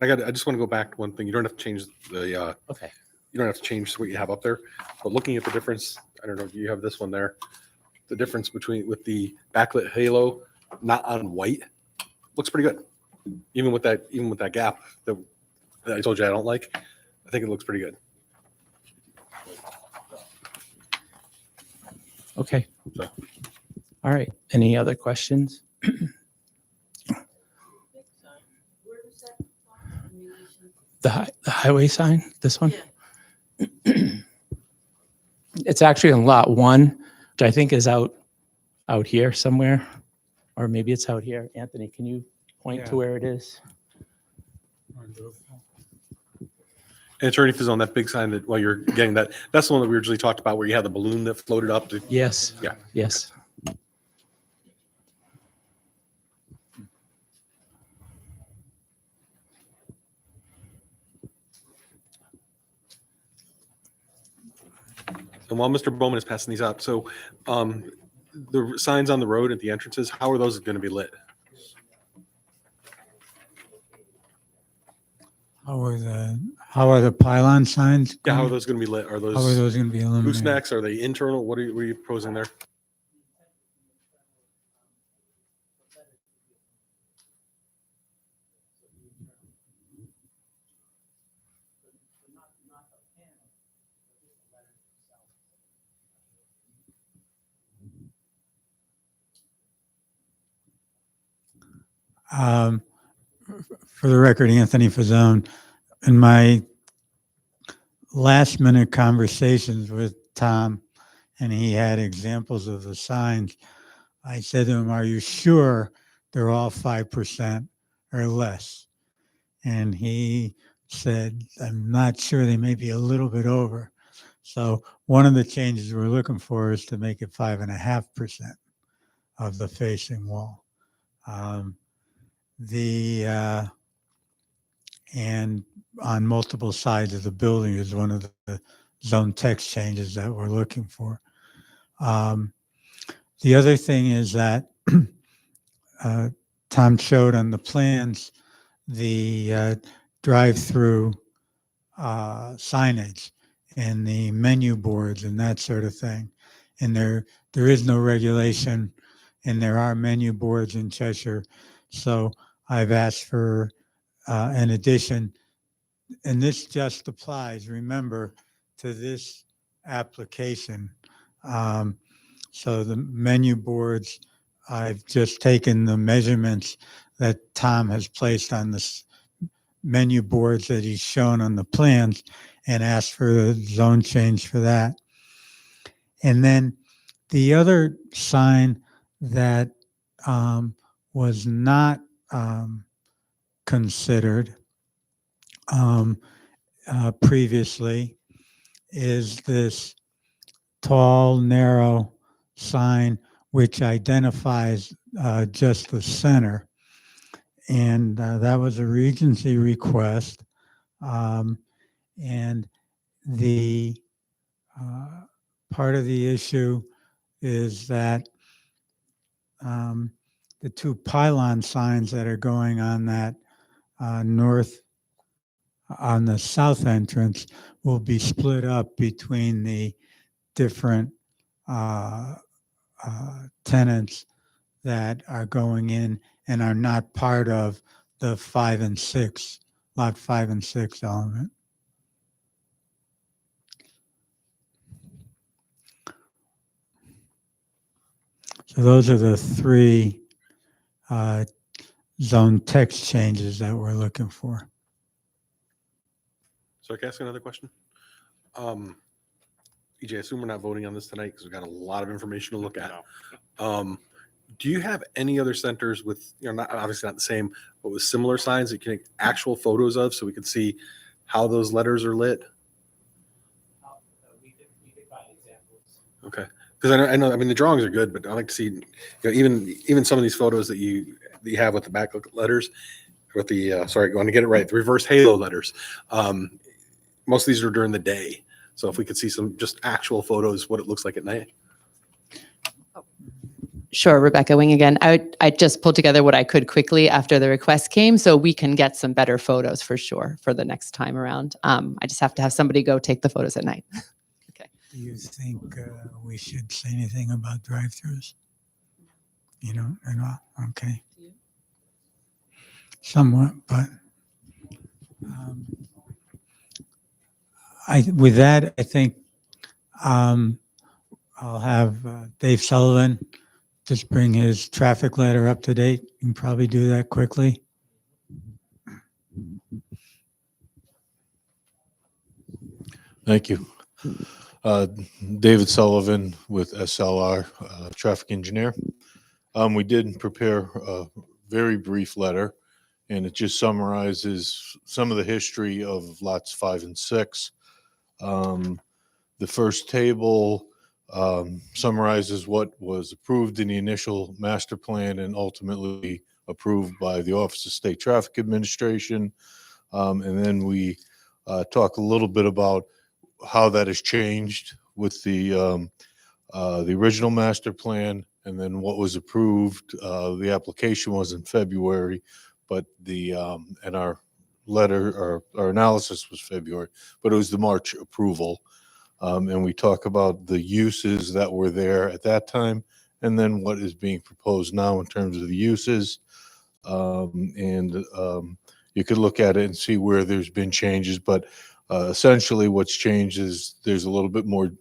just want to go back to one thing. You don't have to change the, okay. You don't have to change what you have up there, but looking at the difference, I don't know, you have this one there. The difference with the backlit halo, not on white, looks pretty good. Even with that gap that I told you I don't like, I think it looks pretty good. Okay. So. All right. Any other questions? The highway sign, this one? It's actually on lot 1, which I think is out here somewhere, or maybe it's out here. Anthony, can you point to where it is? And it's already on that big sign that while you're getting that, that's the one that we originally talked about where you had the balloon that floated up. Yes. Yeah. Yes. And while Mr. Bowman is passing these out, so the signs on the road at the entrances, how are those going to be lit? How are the pylon signs? Yeah, how are going? those going to be lit? Are How are those going to be illuminated? goosenecks? Are they internal? What are you proposing there? For the record, Anthony Fazzone, in my last minute conversations with Tom, and he had examples of the signs, I said to him, "Are you sure they're all 5% or less?" And he said, "I'm not sure, they may be a little bit over." So one of the changes we're looking for is to make it 5.5% of the facing wall. And on multiple sides of the building is one of the zone text changes that we're looking for. The other thing is that Tom showed on the plans the drive-through signage, and the menu boards and that sort of thing. And there is no regulation, and there are menu boards in Cheshire. So I've asked for an addition, and this just applies, remember, to this application. So the menu boards, I've just taken the measurements that Tom has placed on the menu boards that he's shown on the plans and asked for a zone change for that. And then the other sign that was not considered previously is this tall, narrow sign which identifies just the center. And that was a Regency request. And the part of the issue is that the two pylon signs that are going on that on the south entrance will be split up between the different tenants that are going in and are not part of the 5 and 6, lot 5 and 6 element. So those are the three zone text changes that we're looking for. So I can ask another question? EJ, I assume we're not voting on this tonight because we've got a lot of information to look at. Do you have any other centers with, not obviously not the same, but with similar signs that you can take actual photos of so we can see how those letters are lit? Okay. Because I know, the drawings are good, but I like to see, even some of these photos that you have with the back letters, with the, going to get it right, the reverse halo letters. Most of these are during the day. So if we could see some just actual photos, what it looks like at night. Sure, Rebecca Wing again. I just pulled together what I could quickly after the request came, so we can get some better photos for sure for the next time around. I just have to have somebody go take the photos at night. Do you think we should say anything about drive-throughs? At all? Okay. Somewhat, but with that, I think I'll have Dave Sullivan just bring his traffic letter up to date. You can probably do that quickly. Thank you. David Sullivan with SLR, traffic engineer. We did prepare a very brief letter, and it just summarizes some of the history of lots 5 and 6. The first table summarizes what was approved in the initial master plan and ultimately approved by the Office of State Traffic Administration. And then we talk a little bit about how that has changed with the original master plan, and then what was approved. The application was in February, but and our letter, our analysis was February, but it was the March approval. And we talk about the uses that were there at that time, and then what is being proposed now in terms of the uses. You could look at it and see where there's been changes, but essentially what's changed is there's a little bit more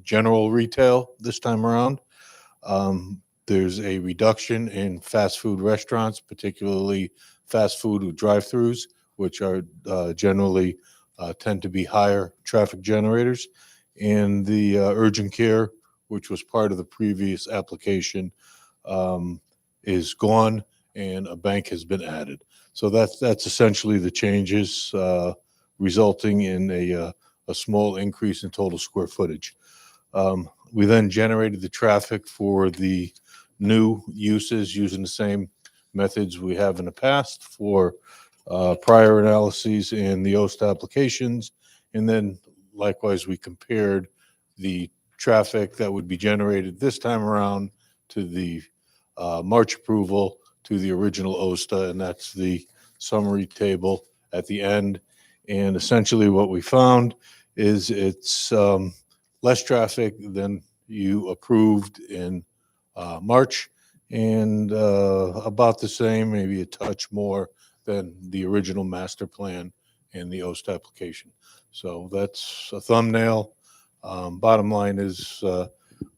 general retail this time around. There's a reduction in fast food restaurants, particularly fast food with drive-throughs, which are generally tend to be higher traffic generators. And the urgent care, which was part of the previous application, is gone, and a bank has been added. So that's essentially the changes, resulting in a small increase in total square footage. We then generated the traffic for the new uses using the same methods we have in the past for prior analyses in the OST applications. And then likewise, we compared the traffic that would be generated this time around to the March approval to the original OSTA, and that's the summary table at the end. And essentially what we found is it's less traffic than you approved in March, and about the same, maybe a touch more than the original master plan and the OST application. So that's a thumbnail. Bottom line is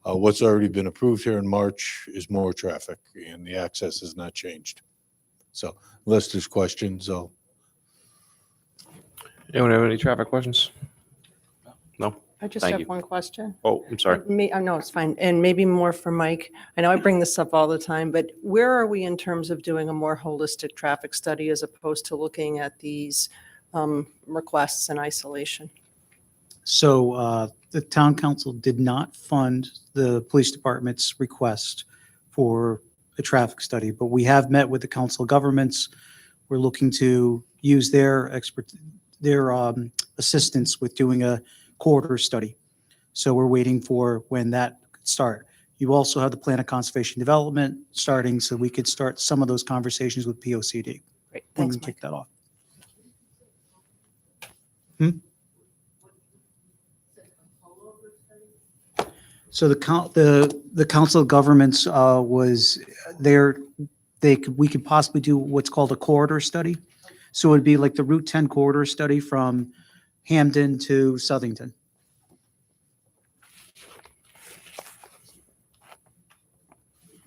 what's already been approved here in March is more traffic, and the access has not changed. So unless there's questions, I'll. Anyone have any traffic questions? No? I just Thank have you. one question. Oh, I'm sorry. No, it's fine. And maybe more for Mike. I know I bring this up all the time, but where are we in terms of doing a more holistic traffic study as opposed to looking at these requests in isolation? So the town council did not fund the police department's request for a traffic study, but we have met with the council of governments. We're looking to use their assistance with doing a corridor study. So we're waiting for when that could start. You also have the plan of conservation development starting, so we could start some of those conversations with POCD. Great, When thanks, we kick that off. So the council of governments was there. We could possibly do what's called a corridor study. So it'd be like the Route 10 corridor study from Hamden to Southington.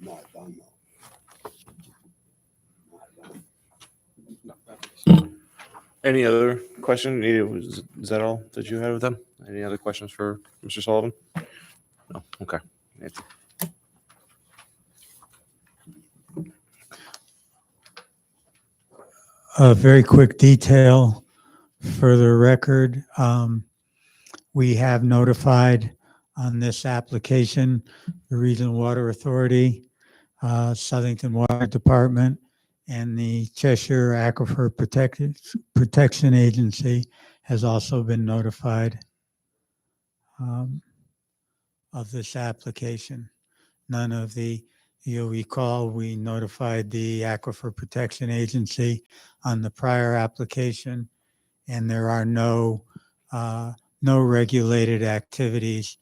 Not done though. Any other question? Is that all that you had with them? Any other questions for Mr. Sullivan? No? Okay. Nancy. A very quick detail for the record. We have notified on this application, the Regional Water Authority, Southington Water Department, and the Cheshire Aquifer Protection Agency has also been notified of this application. None of you'll recall, we notified the Aquifer Protection Agency on the prior application, and there are no regulated activities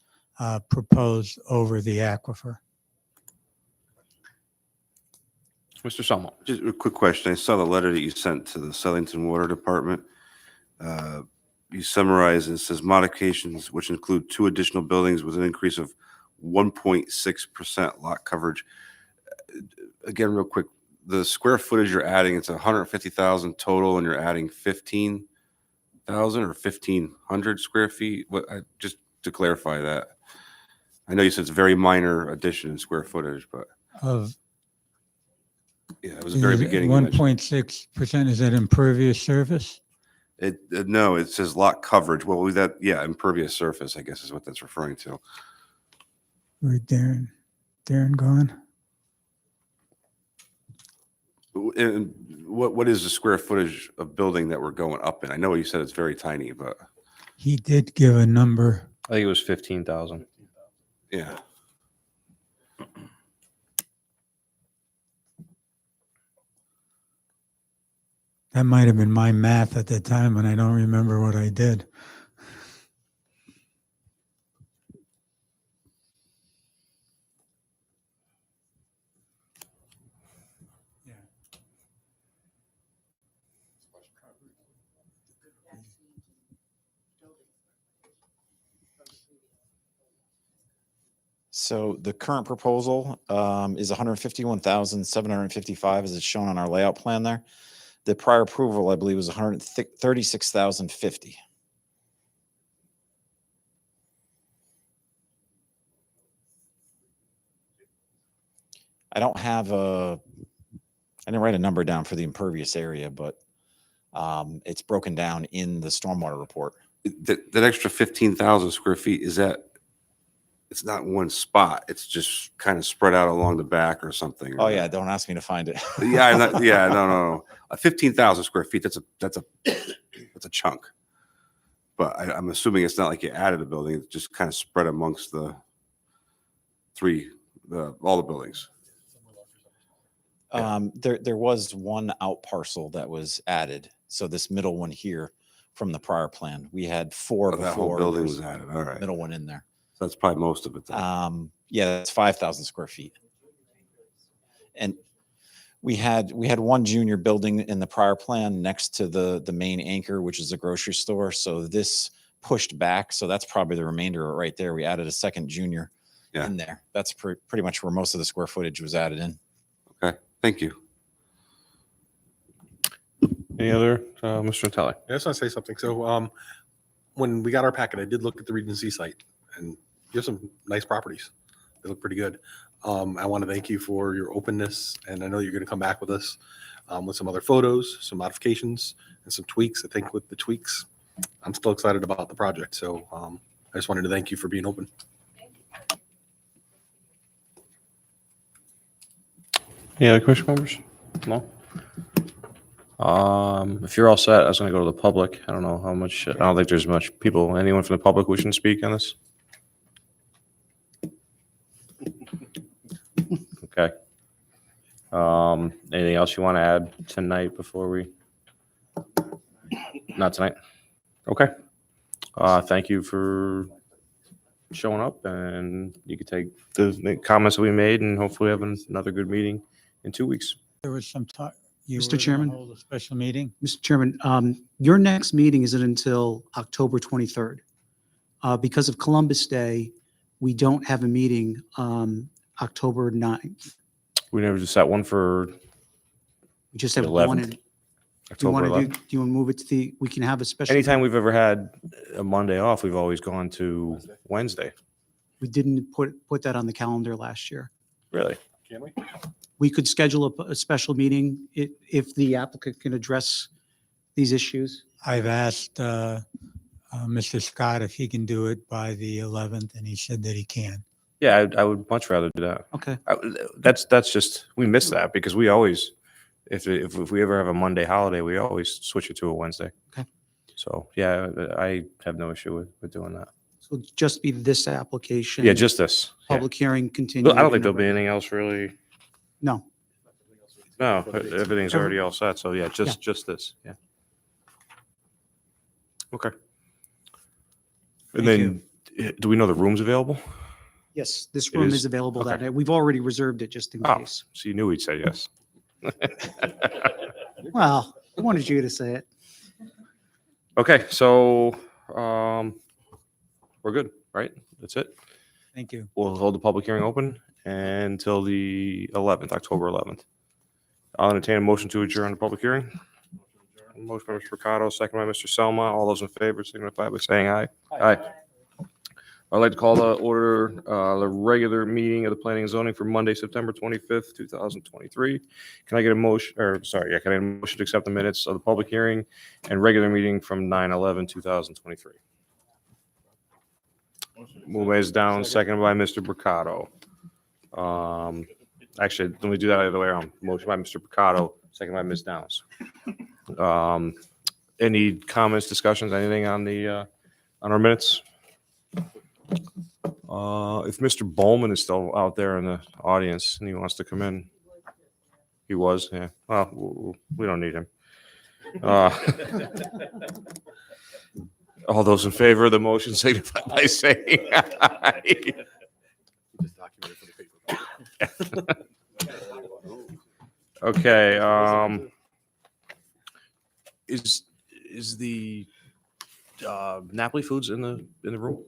proposed over the aquifer. Mr. Selmo. Just a quick question. I saw the letter that you sent to the Southington Water Department. You summarize and it says modifications, which include 2 additional buildings with an increase of 1.6% lot coverage. Again, real quick, the square footage you're adding, it's 150,000 total, and you're adding 15,000 or 1,500 square feet. Just to clarify that. I know you said it's a very minor addition in square footage, but yeah, it was the very beginning. 1.6%, is that impervious surface? No, it says lot coverage. Well, impervious surface, I guess, is what that's referring to. Where'd Darren gone? And what is the square footage of building that we're going up in? I know you said it's very tiny, but He did give a number. I think it was 15,000. yeah. That might have been my math at the time, and I don't remember what I did. So the current proposal is 151,755 as it's shown on our layout plan there. The prior approval, I believe, was 136,050. I don't have I didn't write a number down for the impervious area, but it's broken down in the stormwater report. That extra 15,000 square feet, is that, it's not one spot. It's just kind of spread out along the back or something. Oh yeah, don't ask me to find it. No. 15,000 square feet. That's a chunk. But I'm assuming it's not like you added a building. It's just kind of spread amongst all the buildings. There was one out parcel that was added. So this middle one here from the prior plan. We had 4 Oh, that whole before. building there's was added, all right. Middle one in there. So that's probably most of it then. Yeah, that's 5,000 square feet. And we had one junior building in the prior plan next to the main anchor, which is a grocery store. So this pushed back. So that's probably the remainder right there. We added a second junior in there. That's pretty much where most of the square footage was added in. Okay, thank you. Any other, Mr. Natale? I just want to say something. So when we got our packet, I did look at the Regency site, and you have some nice properties. They look pretty good. I want to thank you for your openness, and I know you're going to come back with us with some other photos, some modifications, and some tweaks. I think with the tweaks, I'm still excited about the project. So I just wanted to thank you for being open. Any other commission members? No? If you're all set, I was gonna go to the public. I don't know how much, I don't think there's much people, anyone from the public wishing to speak on this? Okay. Anything else you want to add tonight before we? Not tonight? Okay. Thank you for showing up, and you can take the comments that we made, and hopefully have another good meeting in 2 weeks. There was some talk. you Mr. were gonna Chairman? Hold a special meeting? Mr. Chairman, your next meeting isn't until October 23rd. Because of Columbus Day, we don't have a meeting October 9th. We never just set one for We just have The one. 11th? in- Do you October want to 11th? do you want to move it to we can have a special. Anytime we've ever had a Monday off, we've always gone to Wednesday. We didn't put that on the calendar last year. Really? Can we? We could schedule a special meeting if the applicant can address these issues. I've asked Mr. Scott if he can do it by the 11th, and he said that he can. Yeah, I would much rather do that. Okay. That's just, we miss that because we always, if we ever have a Monday holiday, we always switch it to a Wednesday. Okay. So, yeah, I have no issue with doing that. So it'll just be this application. Yeah, just this. Yeah. Public hearing continued. I don't think there'll be anything else really. No. No, everything's already all set. So, yeah, just this. Yeah. Okay. And then, do we know the room's available? Yes, this It room is? is available that Okay. night. We've already reserved it just in Oh, case. so you knew we'd say yes. Well, I wanted you to say it. Okay, so we're good, right? That's it. Thank you. We'll hold the public hearing open until the 11th, October 11th. I'll entertain a motion to adjourn the public hearing. Motion by Mr. Ricardo, second by Mr. Selma. All those in favor signify by saying aye. Aye. I'd like to call the order, the regular meeting of the Planning and Zoning for Monday, September 25th, 2023. Can I get a motion, or sorry, yeah, can I get a motion to accept the minutes of the public hearing and regular meeting from 9/11/2023? Move is down, second by Mr. Mercado. Actually, let me do that the other way around. Motion by Mr. Mercado, second by Ms. Downs. Any comments, discussions, anything on the, on our minutes? If Mr. Bowman is still out there in the audience and he wants to come in, he was, yeah. Well, we don't need him. All those in favor of the motion signify by saying aye. Okay, is the Napoli Foods in the room?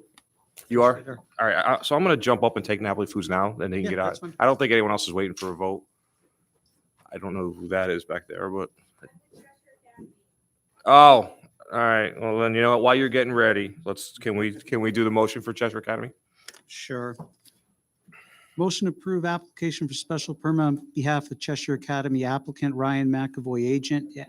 You are? All right, so I'm gonna jump up and take Napoli Foods now, and they can Yeah, get out. that's fine. I don't think anyone else is waiting for a vote. I don't know who that is back there, but. Oh, all right. Well, then, you know what? While you're getting ready, can we do the motion for Cheshire Academy? Sure. Motion to approve application for special permit on behalf of Cheshire Academy applicant Ryan McAvoy agent. Yeah.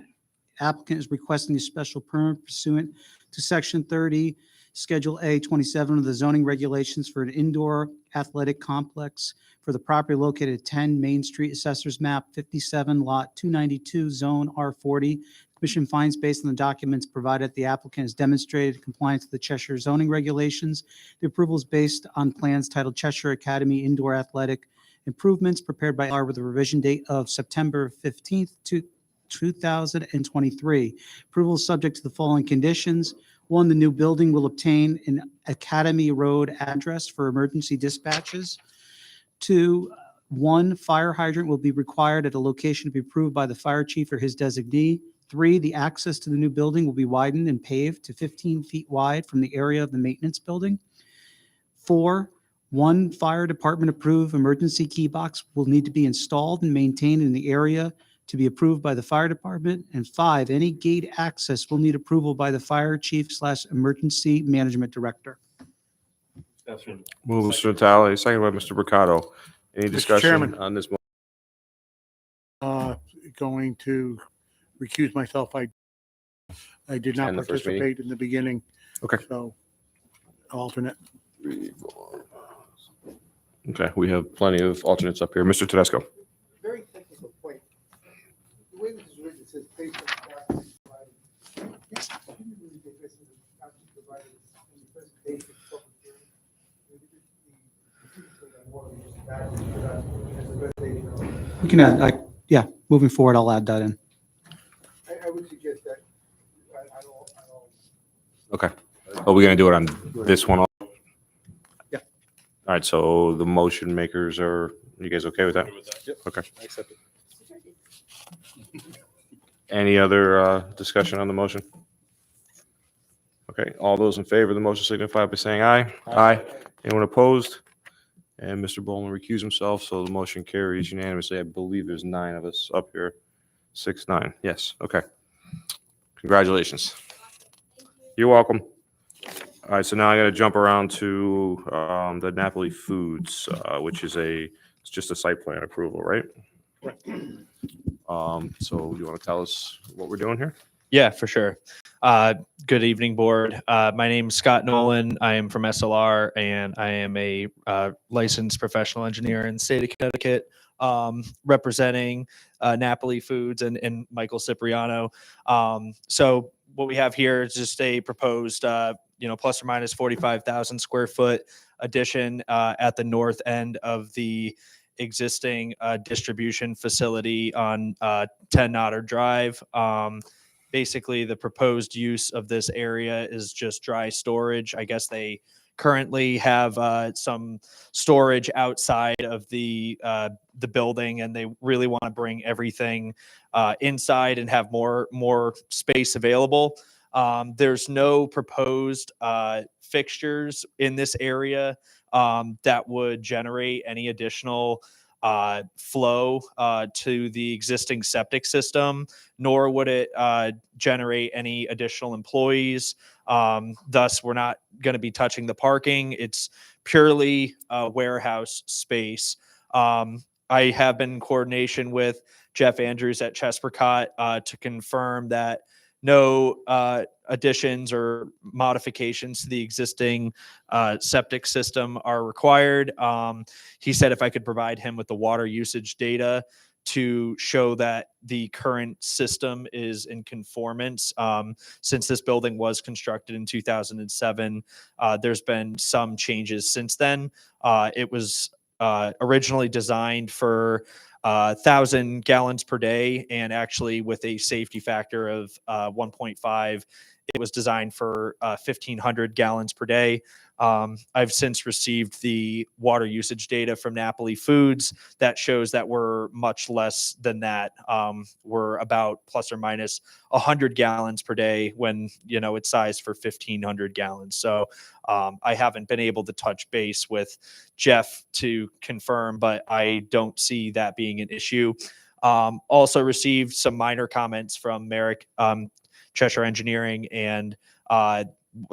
Applicant is requesting a special permit pursuant to section 30, Schedule A 27 of the zoning regulations for an indoor athletic complex for the property located at 10 Main Street, Assessors Map 57, Lot 292, Zone R40. Commission finds based on the documents provided, the applicant has demonstrated compliance with the Cheshire zoning regulations. The approval is based on plans titled Cheshire Academy Indoor Athletic Improvements prepared by R with a revision date of September 15th, 2023. Approval is subject to the following conditions. One, the new building will obtain an Academy Road address for emergency dispatches. Two, one fire hydrant will be required at a location to be approved by the fire chief or his designee. Three, the access to the new building will be widened and paved to 15 feet wide from the area of the maintenance building. Four, one fire department approved emergency key box will need to be installed and maintained in the area to be approved by the fire department. And five, any gate access will need approval by the fire chief / emergency management director. Move Mr. Natale, second by Mr. Mercado. Any Mr. discussion Chairman. on this? Going to recuse myself. I did not And the first meeting? participate in the beginning. Okay. So alternate. Okay, we have plenty of alternates up here. Mr. Tedesco. Very technical point. The way this is written, it says based on documents provided. Didn't really get this in the documents provided in the presentation of public hearing. We can add, yeah, moving forward, I'll add that in. I would suggest that I don't. Okay. Are we going to do it on this one? Yeah. All right, so the motion makers are, you guys okay with that? Yep. Okay. I accept it. Any other discussion on the motion? Okay, all those in favor of the motion signify by saying aye. Aye. Anyone opposed? And Mr. Bowman recused himself, so the motion carries unanimously. I believe there's 9 of us up here. 6, 9. Yes, okay. Congratulations. You're welcome. All right, so now I got to jump around to the Napoli Foods, which is it's just a site plan approval, right? So you want to tell us what we're doing here? Yeah, for sure. Good evening, board. My name is Scott Nolan. I am from SLR, and I am a licensed professional engineer in the state of Connecticut, representing Napoli Foods and Michael Cipriano. So what we have here is just a proposed, plus or minus 45,000 square foot addition at the north end of the existing distribution facility on 10 Otter Drive. Basically, the proposed use of this area is just dry storage. I guess they currently have some storage outside of the building, and they really want to bring everything inside and have more space available. There's no proposed fixtures in this area that would generate any additional flow to the existing septic system, nor would it generate any additional employees. Thus, we're not going to be touching the parking. It's purely a warehouse space. I have been in coordination with Jeff Andrews at Chespercott to confirm that no additions or modifications to the existing septic system are required. He said if I could provide him with the water usage data to show that the current system is in conformance. Since this building was constructed in 2007, there's been some changes since then. It was originally designed for 1,000 gallons per day, and actually with a safety factor of 1.5, it was designed for 1,500 gallons per day. I've since received the water usage data from Napoli Foods that shows that we're much less than that. We're about plus or minus 100 gallons per day when, it's sized for 1,500 gallons. So I haven't been able to touch base with Jeff to confirm, but I don't see that being an issue. Also received some minor comments from Merrick, Cheshire Engineering, and I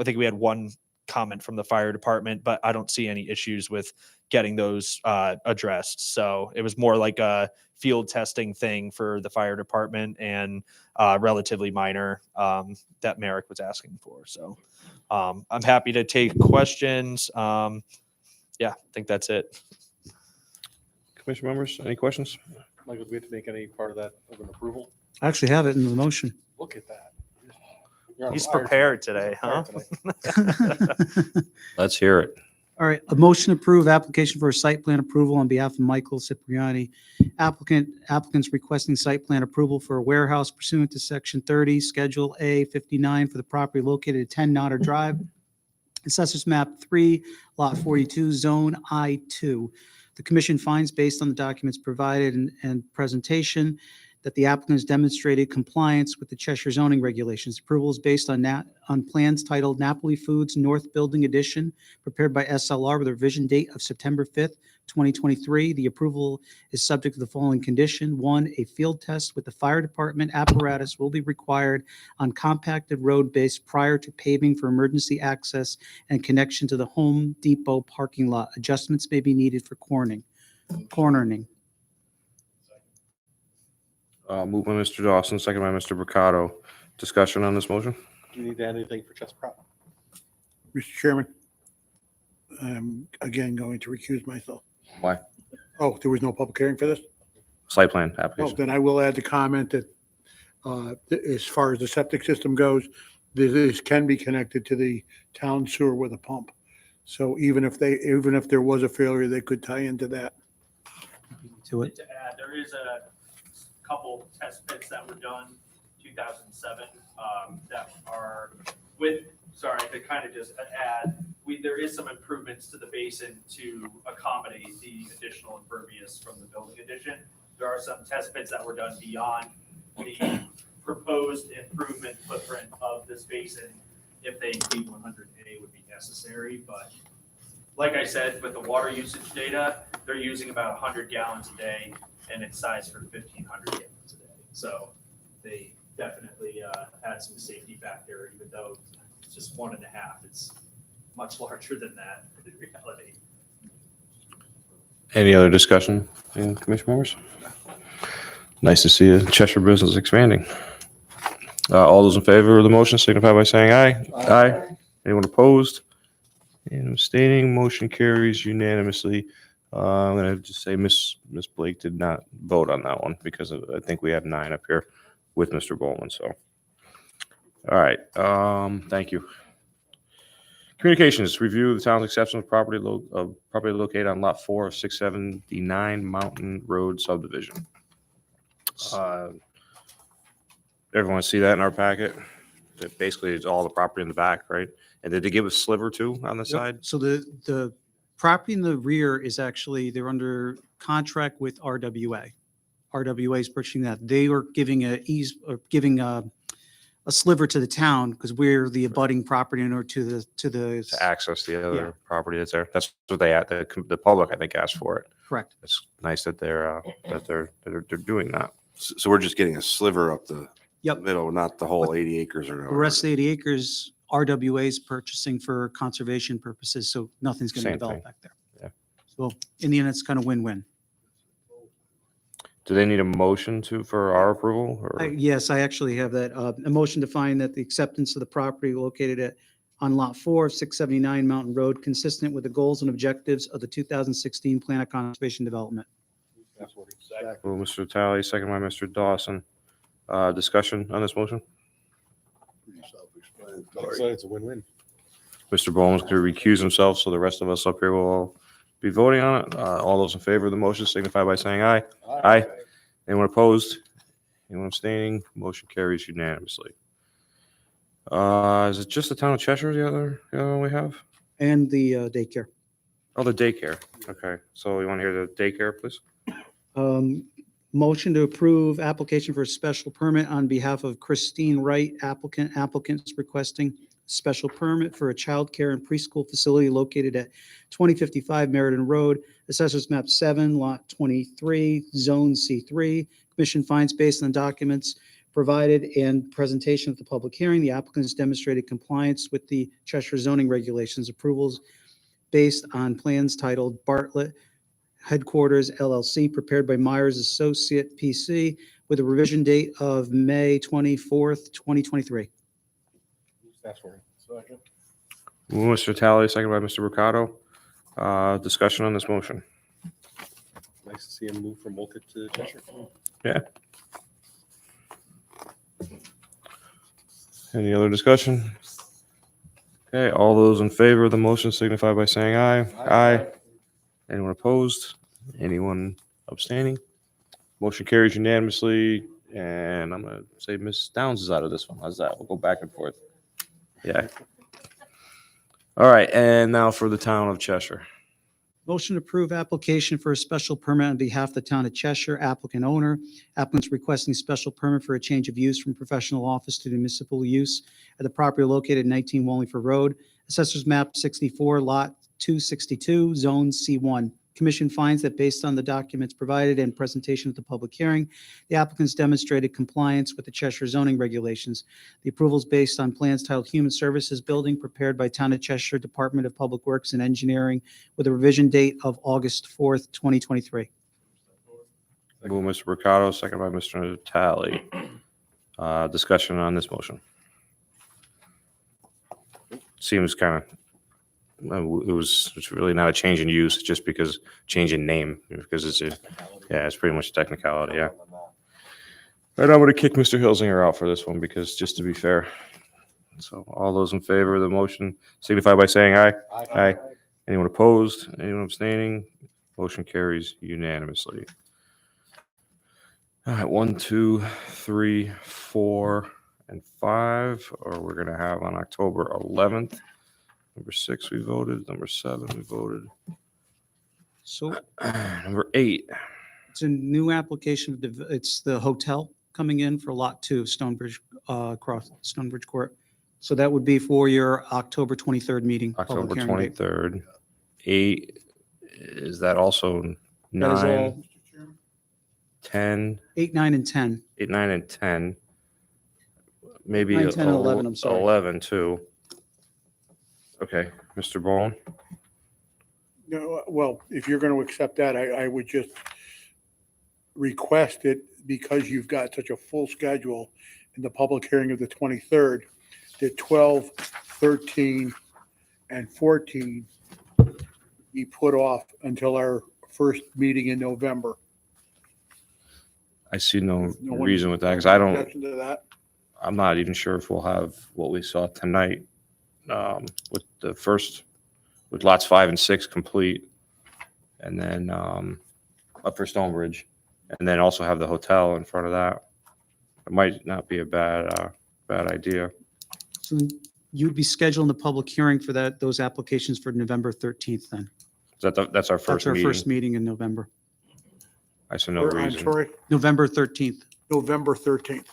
think we had one comment from the fire department, but I don't see any issues with getting those addressed. So it was more like a field testing thing for the fire department, and relatively minor that Merrick was asking for. So I'm happy to take questions. Yeah, I think that's it. Commission members, any questions? Michael, do we have to make any part of that of an approval? I actually have it in the motion. Look at that. You're on He's fire prepared today, huh? Fire tonight. Let's hear it. All right, a motion to approve application for a site plan approval on behalf of Michael Cipriani. Applicants requesting site plan approval for a warehouse pursuant to Section 30, Schedule A 59 for the property located at 10 Nodder Drive, Assessors Map 3, Lot 42, Zone I2. The commission finds, based on the documents provided and presentation, that the applicant has demonstrated compliance with the Cheshire zoning regulations. Approval is based on plans titled Napoli Foods North Building Addition, prepared by SLR with a revision date of September 5th, 2023. The approval is subject to the following condition. One, a field test with the fire department apparatus will be required on compacted road base prior to paving for emergency access and connection to the Home Depot parking lot. Adjustments may be needed for cornering. Moved by Mr. Dawson, second by Mr. Mercado. Discussion on this motion? Do you need to add anything for Chess Prop? Mr. Chairman, I'm again going to recuse myself. Why? Oh, there was no public hearing for this? Site plan Oh, application. then I will add the comment that as far as the septic system goes, this can be connected to the town sewer with a pump. So even if there was a failure, they could tie into that. To it. To add, there is a couple test pits that were done 2007 that are to kind of just add, there is some improvements to the basin to accommodate the additional impervious from the building addition. There are some test pits that were done beyond the proposed improvement footprint of this basin. If they exceed 100A would be necessary, but like I said, with the water usage data, they're using about 100 gallons a day and it's sized for 1,500 gallons a day. So they definitely had some safety factor, even though it's just 1.5. It's much larger than that in reality. Any other discussion in commission members? Nice to see a Cheshire business expanding. All those in favor of the motion signify by saying aye. Aye. Anyone opposed? And abstaining, motion carries unanimously. I'm going to just say Miss Blake did not vote on that one because I think we have 9 up here with Mr. Bowman. So, all right. Thank you. Communications, review the town's acceptance of property located on lot 4 of 679 Mountain Road subdivision. Everyone see that in our packet? That basically it's all the property in the back, right? And did they give a sliver too on the side? So the property in the rear is actually, they're under contract with RWA. RWA is purchasing that. They were giving a sliver to the town because we're the abutting property owner to To access the other Yeah. property that's there. That's what they had. The public, I think, asked for it. Correct. It's nice that they're doing that. So we're just getting a sliver up the Yep. middle, not the whole 80 acres or The whatever. rest of the 80 acres, RWA is purchasing for conservation purposes, so nothing's going to Same develop thing. back there. Yeah. So in the end, it's kind of win-win. Do they need a motion for our approval or? Yes, I actually have that. A motion to find that the acceptance of the property located on Lot 4 of 679 Mountain Road, consistent with the goals and objectives of the 2016 Plan of Conservation Development. Well, Mr. Talley, second by Mr. Dawson. Discussion on this motion? Self-explanatory. It's a win-win. Mr. Bowman's going to recuse himself, so the rest of us up here will all be voting on it. All those in favor of the motion signify by saying aye. Aye. Anyone opposed? Anyone abstaining? Motion carries unanimously. Is it just the town of Cheshire, the other one we have? And the daycare. Oh, the daycare. Okay, so you want to hear the daycare, please? Motion to approve application for a special permit on behalf of Christine Wright, applicants requesting special permit for a childcare and preschool facility located at 2055 Meriden Road, Assessors Map 7, Lot 23, Zone C3. Commission finds, based on the documents provided and presentation at the public hearing, the applicant has demonstrated compliance with the Cheshire zoning regulations. Approvals based on plans titled Bartlett Headquarters LLC, prepared by Myers Associate PC, with a revision date of May 24th, 2023. Second. Mr. Talley, second by Mr. Mercado. Discussion on this motion. Nice to see him move from Wolcott to Cheshire. Yeah. Any other discussion? Okay, all those in favor of the motion signify by saying aye. Aye. Anyone opposed? Anyone abstaining? Motion carries unanimously, and I'm gonna say Ms. Downs is out of this one. How's that? We'll go back and forth. Yeah. All right, and now for the town of Cheshire. Motion to approve application for a special permit on behalf of the town of Cheshire, applicant owner. Applicant's requesting special permit for a change of use from professional office to municipal use at the property located at 19 Wallingford Road, Assessors Map 64, Lot 262, Zone C1. Commission finds that based on the documents provided and presentation at the public hearing, the applicants demonstrated compliance with the Cheshire zoning regulations. The approval is based on plans titled Human Services Building prepared by Town of Cheshire Department of Public Works and Engineering with a revision date of August 4th, 2023. Move Mr. Mercado, second by Mr. Natale. Discussion on this motion. Seems kind of, it's really not a change in use, just because change in name, because it's pretty much a technicality, yeah. And I'm gonna kick Mr. Hilsinger out for this one, because just to be fair. So all those in favor of the motion signify by saying aye. Aye. Anyone opposed? Anyone abstaining? Motion carries unanimously. All right, 1, 2, 3, 4, and 5, or we're gonna have on October 11th. Number 6, we voted. Number 7, we voted. So Number 8. it's a new application. It's the hotel coming in for Lot 2, Stonebridge, across Stonebridge Court. So that would be for your October 23rd meeting. public October hearing date. 23rd. 8, is that also That is 9, all 10, 8, 9, and 10. 8, 9, and 10? Maybe 9, 10, and 11, I'm sorry. 11 too. Okay, Mr. Bowen? No, well, if you're going to accept that, I would just request it, because you've got such a full schedule in the public hearing of the 23rd, that 12, 13, and 14 be put off until our first meeting in November. I see no No one- reason with that, because I don't, Objection to that? I'm not even sure if we'll have what we saw tonight with the first, with lots 5 and 6 complete, and then up for Stonebridge, and then also have the hotel in front of that. It might not be a bad idea. So you'd be scheduling the public hearing for those applications for November 13th then. That's our That's first our meeting. first meeting in November. I see no I'm reason. sorry, November 13th. November 13th.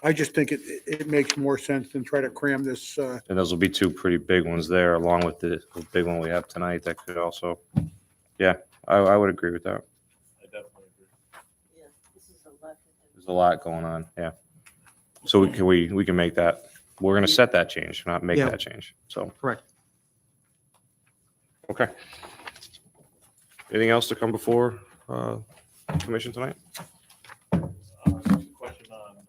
I just think it makes more sense than try to cram this, And those will be 2 pretty big ones there, along with the big one we have tonight that could also, yeah, I would agree with that. I definitely agree. There's a lot going on, yeah. So we can make that, we're gonna set that change, not make Yeah. that change, so, Correct. okay. Anything else to come before commission tonight? Question on,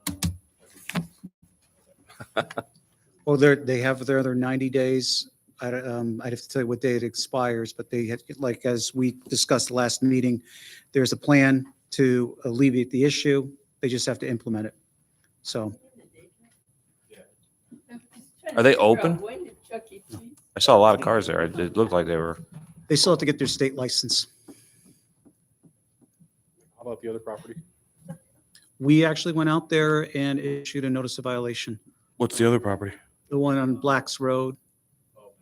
Well, they have their other 90 days. I'd have to tell you what day it expires, but they had, like, as we discussed last meeting, there's a plan to alleviate the issue. They just have to implement it. So Are they open? I saw a lot of cars there, it looked like they were, they still have to get their state license. How about the other property? We actually went out there and issued a notice of violation. what's the other property? The one on Blacks Road.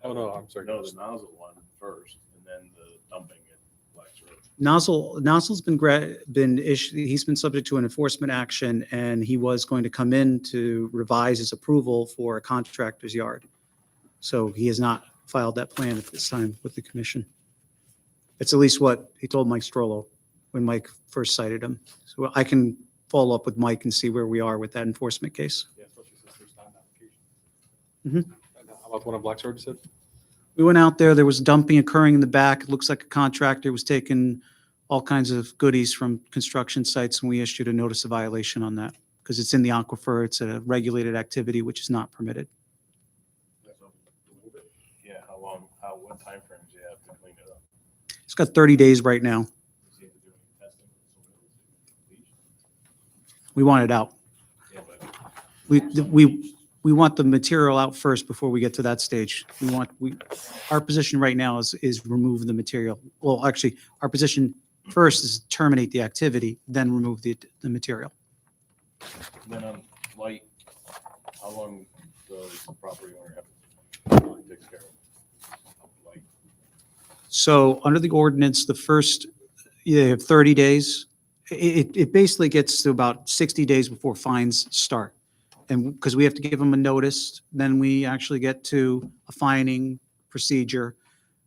Oh, no, I'm sorry. No, the nozzle one first, and then the dumping at Black's Road. Nozzle's been issued, he's been subject to an enforcement action, and he was going to come in to revise his approval for a contractor's yard. So he has not filed that plan at this time with the commission. It's at least what he told Mike Strollo when Mike first cited him. So I can follow up with Mike and see where we are with that enforcement case. Yeah, especially since there's not an application. Mhm. And how about the one on Black's Road, you said? We went out there, there was dumping occurring in the back. It looks like a contractor was taking all kinds of goodies from construction sites, and we issued a notice of violation on that because it's in the aquifer. It's a regulated activity, which is not permitted. Yeah, what timeframes do you have to clean it up? It's got 30 days right now. Does he have to do any testing? We want it out. Yeah, but We we want the material out first before we get to that stage. Our position right now is remove the material. Well, actually, our position first is terminate the activity, then remove the material. Then on light, how long does the property owner have takes care of light? So under the ordinance, you have 30 days. It basically gets to about 60 days before fines start. And because we have to give them a notice, then we actually get to a fining procedure,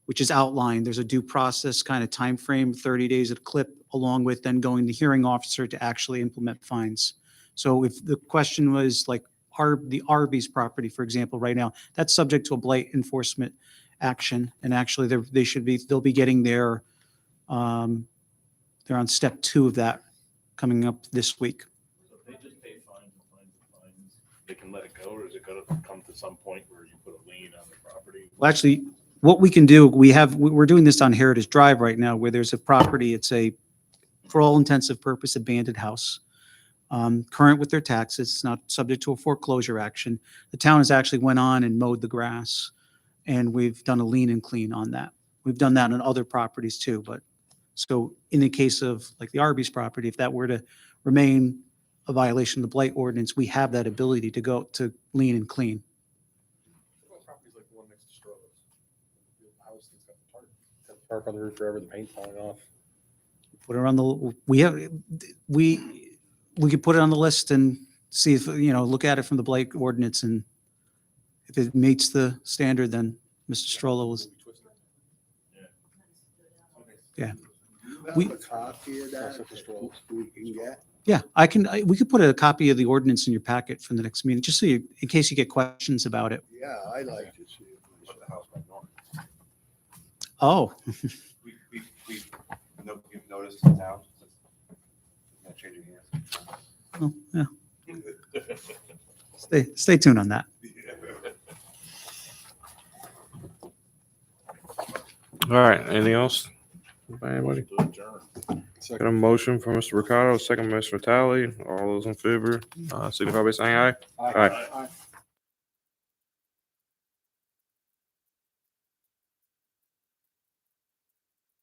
which is outlined. There's a due process kind of timeframe, 30 days at a clip, along with then going to hearing officer to actually implement fines. So if the question was like the Arby's property, for example, right now, that's subject to a blight enforcement action. And actually they'll be getting they're on step 2 of that coming up this week. So if they just pay fines and fines and fines, they can let it go, or is it gonna come to some point where you put a lien on the property? Well, actually, what we can do, we're doing this on Heritage Drive right now, where there's a property, it's for all intensive purpose, abandoned house. Current with their taxes, it's not subject to a foreclosure action. The town has actually went on and mowed the grass, and we've done a lien and clean on that. We've done that on other properties too, but so in the case of like the Arby's property, if that were to remain a violation of the blight ordinance, we have that ability to go to lien and clean. Properties like the one next to Stroh's. The house that's got the tarp on the roof forever, the paint falling off. Put it on we could put it on the list and see if, look at it from the blight ordinance, and if it meets the standard, then Mr. Strollo was. Yeah. We have a copy of that we can get. Yeah, we could put a copy of the ordinance in your packet for the next meeting, just so in case you get questions about it. Yeah, I'd like to see it. Put the house back on. Oh, We've noticed in town. Not changing hands. well, yeah. Stay tuned on that. All right, anything else? By anybody? Got a motion from Mr. Ricardo, second by Mr. Vitale. All those in favor, signify by saying aye. Aye.